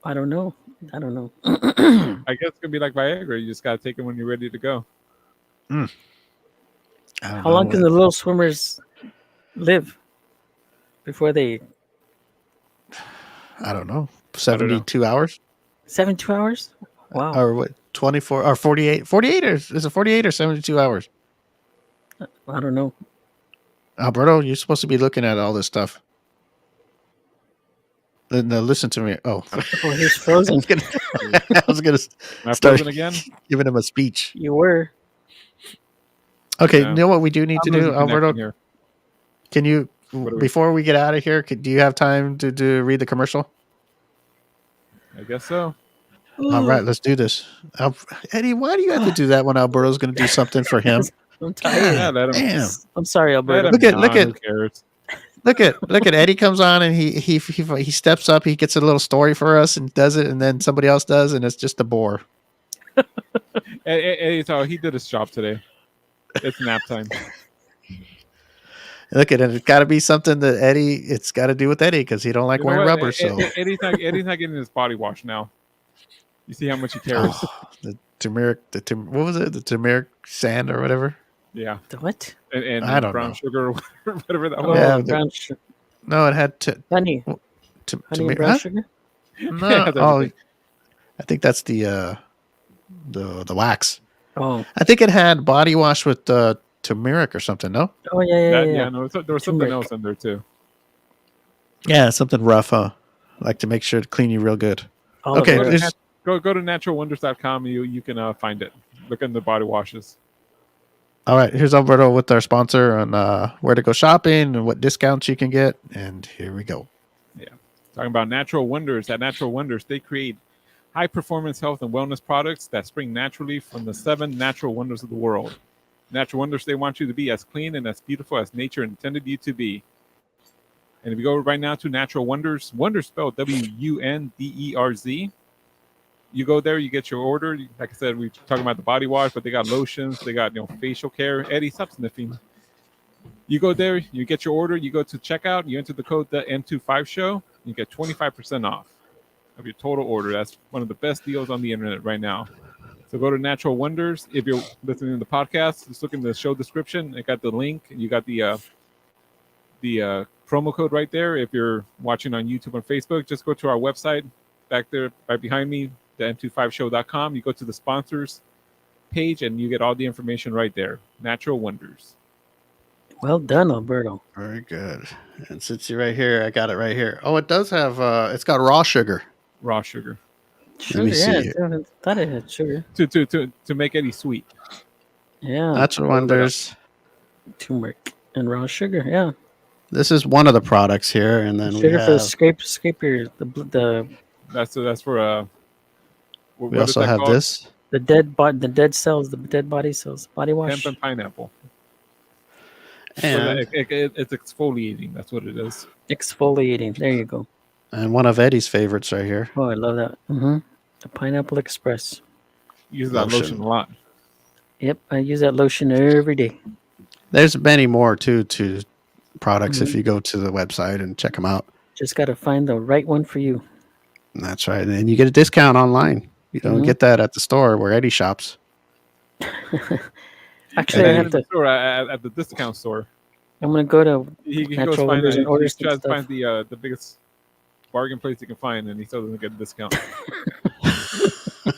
Speaker 2: I don't know. I don't know.
Speaker 1: I guess it's gonna be like Viagra. You just gotta take it when you're ready to go.
Speaker 3: I don't
Speaker 2: How long
Speaker 3: know.
Speaker 2: can the little swimmers live before they
Speaker 3: I don't know.
Speaker 1: don't know.
Speaker 3: 72 hours
Speaker 2: 72 hours? Wow.
Speaker 3: or what? 24 or 48? 48 or is it 48 or 72 hours?
Speaker 2: I don't know.
Speaker 3: Alberto, you're supposed to be looking at all this stuff. No, listen to me. Oh,
Speaker 2: Oh, he's frozen.
Speaker 3: I was gonna
Speaker 1: Am I
Speaker 3: start
Speaker 1: frozen again?
Speaker 3: giving him a speech.
Speaker 2: You were.
Speaker 3: Okay,
Speaker 1: Yeah.
Speaker 3: you know what we do need to
Speaker 1: I'm
Speaker 3: do,
Speaker 1: losing connection
Speaker 3: Alberto?
Speaker 1: here.
Speaker 3: Can you,
Speaker 1: What do we-
Speaker 3: before we get out of here, do you have time to read the commercial?
Speaker 1: I guess so.
Speaker 3: All right, let's do this. Eddie, why do you have to do that when Alberto's going to do something for him?
Speaker 2: I'm tired.
Speaker 1: Yeah, let him.
Speaker 3: Damn.
Speaker 2: I'm sorry,
Speaker 1: Let
Speaker 2: Alberto.
Speaker 1: him
Speaker 3: Look at-
Speaker 1: Who cares?
Speaker 3: Look at Eddie comes on and he steps up. He gets a little story for us and does it, and then somebody else does, and it's just a bore.
Speaker 1: Eddie, so he did his job today. It's nap time.
Speaker 3: Look at it. It's got to be something that Eddie. It's got to do with Eddie because he don't like
Speaker 1: You know
Speaker 3: wearing
Speaker 1: what?
Speaker 3: rubber. So
Speaker 1: Eddie's not getting his body washed now. You see how much he cares.
Speaker 3: the turmeric. What was it? The turmeric sand or whatever.
Speaker 1: Yeah,
Speaker 2: The what?
Speaker 1: and
Speaker 3: I don't
Speaker 1: brown
Speaker 3: know.
Speaker 1: sugar or whatever that
Speaker 2: Oh,
Speaker 1: was.
Speaker 3: Yeah,
Speaker 2: brown sugar.
Speaker 3: No, it had
Speaker 2: Honey. Honey and
Speaker 3: turmeric.
Speaker 2: brown
Speaker 3: Huh?
Speaker 2: sugar?
Speaker 3: No,
Speaker 1: That's
Speaker 3: oh,
Speaker 1: everything.
Speaker 3: I think that's the wax.
Speaker 2: Oh.
Speaker 3: I think it had body wash with turmeric or something. No.
Speaker 2: Oh, yeah.
Speaker 1: Yeah, no, there was something
Speaker 2: Turmeric.
Speaker 1: else in there too.
Speaker 3: Yeah, something rough, huh? Like to make sure to clean you real good.
Speaker 2: All of
Speaker 3: Okay,
Speaker 2: it.
Speaker 3: there's-
Speaker 1: Go to naturalwonders.com. You can find it. Look in the body washes.
Speaker 3: all right. Here's Alberto with our sponsor on where to go shopping and what discounts you can get. And here we go.
Speaker 1: Talking about Natural Wonders. At Natural Wonders, they create high performance health and wellness products that spring naturally from the 7 natural wonders of the world. Natural Wonders, they want you to be as clean and as beautiful as nature intended you to be. And if you go right now to Natural Wonders, Wonders spelled WUNDERZ. You go there, you get your order. Like I said, we're talking about the body wash, but they got lotions, they got facial care. Eddie, stop sniffing. You go there, you get your order, you go to checkout, you enter the code the M25 show, you get 25% off of your total order. That's one of the best deals on the internet right now. So go to Natural Wonders. If you're listening to the podcast, just look in the show description. I got the link. You got the promo code right there. If you're watching on YouTube and Facebook, just go to our website back there, right behind me, the m25show.com. You go to the sponsors page and you get all the information right there. Natural Wonders.
Speaker 2: Well done, Alberto.
Speaker 3: Very good. And since you're right here, I got it right here. Oh, it does have. It's got raw sugar.
Speaker 1: Raw sugar.
Speaker 2: Sugar,
Speaker 3: me see
Speaker 2: yeah.
Speaker 3: it.
Speaker 2: I thought it had sugar.
Speaker 1: To make Eddie sweet.
Speaker 2: Yeah.
Speaker 3: Natural Wonders.
Speaker 2: Turmeric and raw sugar. Yeah.
Speaker 3: This is one of the products here, and then we
Speaker 2: Sugar for the
Speaker 3: have.
Speaker 2: scrape your the
Speaker 1: That's for
Speaker 3: We also have this.
Speaker 2: dead cells, the dead body cells, body wash.
Speaker 1: hemp and pineapple.
Speaker 3: And
Speaker 1: It's exfoliating. That's what it is.
Speaker 2: Exfoliating. There you go.
Speaker 3: one of Eddie's favorites right here.
Speaker 2: Oh, I love that. The Pineapple Express.
Speaker 1: Use that
Speaker 3: Lotion.
Speaker 1: lotion a lot.
Speaker 2: Yep, I use that lotion every day.
Speaker 3: There's many more to products if you go to the website and check them out.
Speaker 2: Just got to find the right one for you.
Speaker 3: That's right. And you get a discount online. You don't get that at the store where Eddie shops.
Speaker 2: Actually, I
Speaker 1: And
Speaker 2: have
Speaker 1: then
Speaker 2: to.
Speaker 1: at the discount store.
Speaker 2: I'm gonna go to
Speaker 1: He goes
Speaker 2: Natural
Speaker 1: find
Speaker 2: Wonders and order
Speaker 1: he
Speaker 2: some
Speaker 1: tries to
Speaker 2: stuff.
Speaker 1: find the biggest bargain place he can find, and he still doesn't get a discount.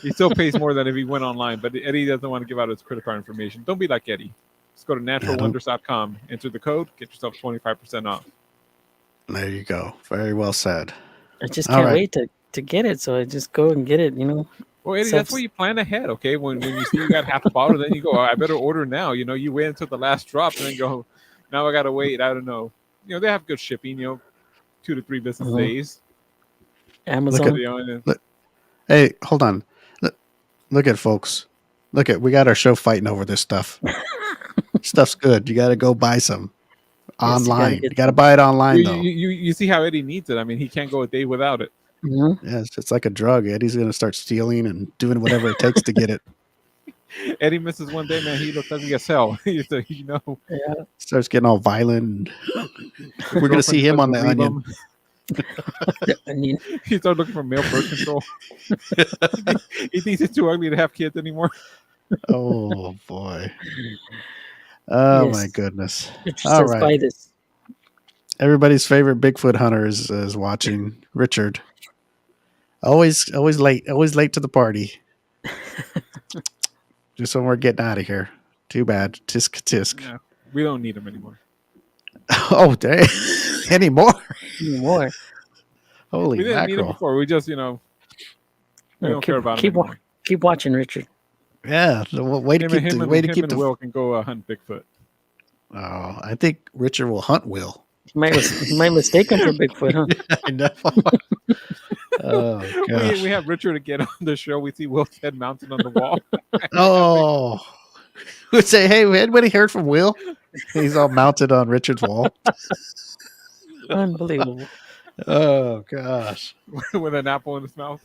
Speaker 1: He still pays more than if he went online, but Eddie doesn't want to give out his credit card information. Don't be like Eddie. Just go to naturalwonders.com, enter the code, get yourself 25% off.
Speaker 3: There you go. Very well said.
Speaker 2: I just
Speaker 3: All
Speaker 2: can't
Speaker 3: right.
Speaker 2: wait to get it, so I just go and get it.
Speaker 1: Well, Eddie, that's where you plan ahead, okay? When you see you got half a bottle, then you go, I better order now. You wait until the last drop and then go, now I got to wait. I don't know. They have good shipping, 2 to 3 business days.
Speaker 2: Amazon.
Speaker 3: Hey, hold on. Look at folks. We got our show fighting over this stuff. Stuff's good. You got to go buy some online. You got to buy it online, though.
Speaker 1: You see how Eddie needs it. I mean, he can't go a day without it.
Speaker 3: Yeah, it's like a drug. Eddie's going to start stealing and doing whatever it takes to get it.
Speaker 1: Eddie misses one day, man. He looks ugly as hell.
Speaker 3: Starts getting all violent. We're going to see him on the Onion.
Speaker 2: Onion.
Speaker 1: He started looking for male birth control. He thinks it's too ugly to have kids anymore.
Speaker 3: Oh, boy. Oh,
Speaker 2: Yes.
Speaker 3: my goodness.
Speaker 2: Richard
Speaker 3: All
Speaker 2: says,
Speaker 3: right.
Speaker 2: buy this.
Speaker 3: Everybody's favorite Bigfoot hunter is watching. Richard. Always late to the party. Just when we're getting out of here. Too bad. Tisk.
Speaker 1: Yeah, we don't need him anymore.
Speaker 3: Oh, dang. Anymore?
Speaker 2: More.
Speaker 3: Holy
Speaker 1: We didn't need him
Speaker 3: mackerel.
Speaker 1: before. We just, we don't care about him anymore.
Speaker 2: Keep watching, Richard.
Speaker 3: Yeah. The way to keep the
Speaker 1: Will can go hunt Bigfoot.
Speaker 3: Oh, I think Richard will hunt Will.
Speaker 2: You might mistake him for Bigfoot, huh?
Speaker 3: I know. Oh, gosh.
Speaker 1: We have Richard to get on the show. We see Will's head mounted on the wall.
Speaker 3: Oh. We'd say, hey, anybody heard from Will? He's all mounted on Richard's wall.
Speaker 2: Unbelievable.
Speaker 3: Oh, gosh.
Speaker 1: With an apple in his mouth.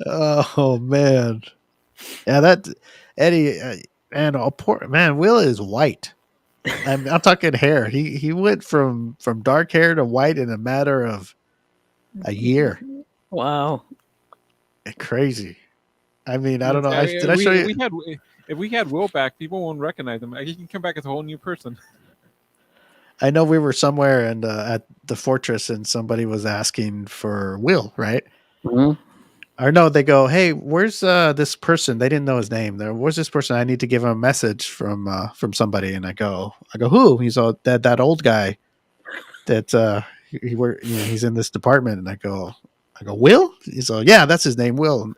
Speaker 3: Oh, man. Yeah, that Eddie man, Will is white. I'm talking hair. He went from dark hair to white in a matter of a year.
Speaker 2: Wow.
Speaker 3: Crazy. I mean, I don't know. Did I show you?
Speaker 1: If we had Will back, people won't recognize him. He can come back as a whole new person.
Speaker 3: I know we were somewhere and at the fortress, and somebody was asking for Will, right?
Speaker 2: Mm-hmm.
Speaker 3: Or no, they go, "Hey, where's this person?" They didn't know his name. Where's this person? I need to give him a message from somebody. And I go, who? He's all that old guy that he's in this department. And I go, Will? He's all, yeah, that's his name, Will.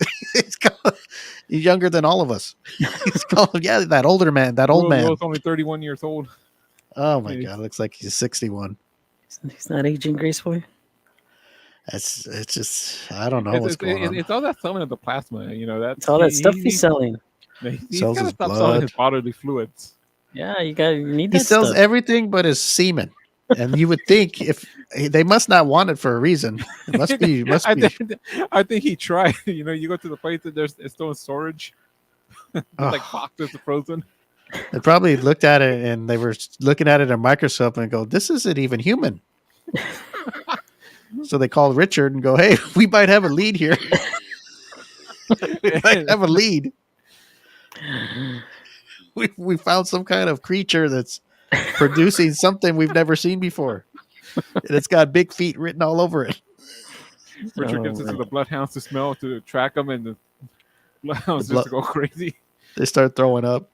Speaker 3: He's younger than all of us. He's called, yeah, that older man, that old man.
Speaker 1: Will's only 31 years old.
Speaker 3: Oh my God, looks like he's 61.
Speaker 2: He's not aging gracefully.
Speaker 3: It's just I don't know what's going on.
Speaker 1: It's all that selling of the plasma,
Speaker 2: It's all that stuff he's selling.
Speaker 1: He's
Speaker 3: sells
Speaker 1: got to
Speaker 3: his
Speaker 1: stop
Speaker 3: blood.
Speaker 1: selling his bodily fluids.
Speaker 2: Yeah, you need
Speaker 3: He
Speaker 2: that
Speaker 3: sells
Speaker 2: stuff.
Speaker 3: everything but his semen, and you would think if they must not want it for a reason. It must be.
Speaker 1: I think he tried. You go to the place that it's still in storage, like boxes of frozen.
Speaker 3: They probably looked at it and they were looking at it in a microscope and go, "This isn't even human." So they called Richard and go, "Hey, we might have a lead here. We might have a lead. We found some kind of creature that's producing something we've never seen before, and it's got big feet written all over it."
Speaker 1: Richard gives it to the bloodhounds to smell, to track them, and the bloodhounds just to go crazy.
Speaker 3: They start throwing up.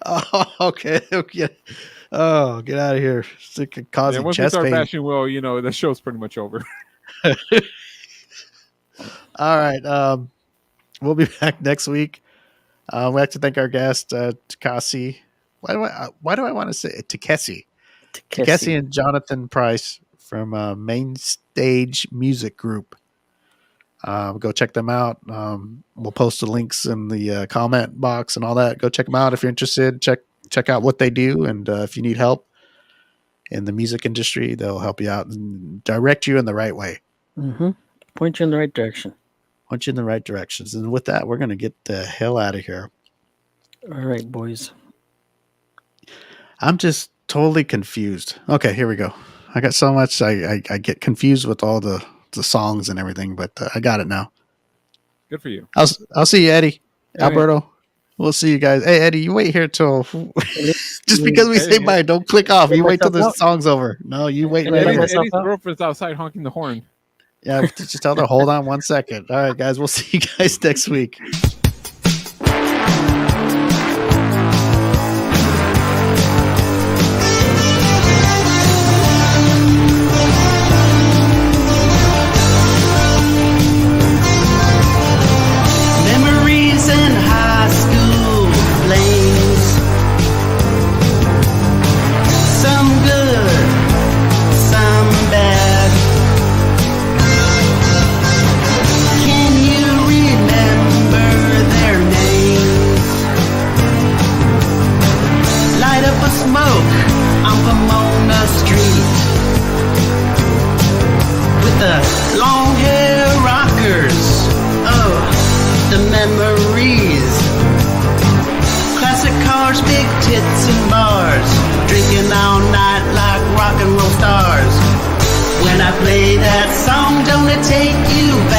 Speaker 3: Oh, okay. Oh, get out of here! Causing
Speaker 1: Once we
Speaker 3: chest
Speaker 1: start
Speaker 3: pain.
Speaker 1: bashing Will, the show's pretty much over.
Speaker 3: All right. We'll be back next week. We like to thank our guest, Tkessi. Why do I want to say Tkessi? Tkessi and Jonathan Price from Mainstage Music Group. Go check them out. We'll post the links in the comment box and all that. Go check them out if you're interested. Check out what they do, and if you need help in the music industry, they'll help you out and direct you in the right way.
Speaker 2: Mm-hmm. Point you in the right direction.
Speaker 3: Point you in the right directions. And with that, we're going to get the hell out of here.
Speaker 2: All right, boys.
Speaker 3: I'm just totally confused. Okay, here we go. I got so much. I get confused with all the songs and everything, but I got it now.
Speaker 1: Good for you.
Speaker 3: I'll see you, Eddie.
Speaker 2: All
Speaker 3: Alberto. Right. We'll see you guys. Hey, Eddie, you wait here till just because we say bye, don't click off. You wait till the song's over. No, you wait.
Speaker 1: Eddie's girlfriend's outside honking the horn.
Speaker 3: Yeah, just tell her, hold on 1 second. All right, guys, we'll see you guys next week.
Speaker 7: When I play that song, don't it take you back?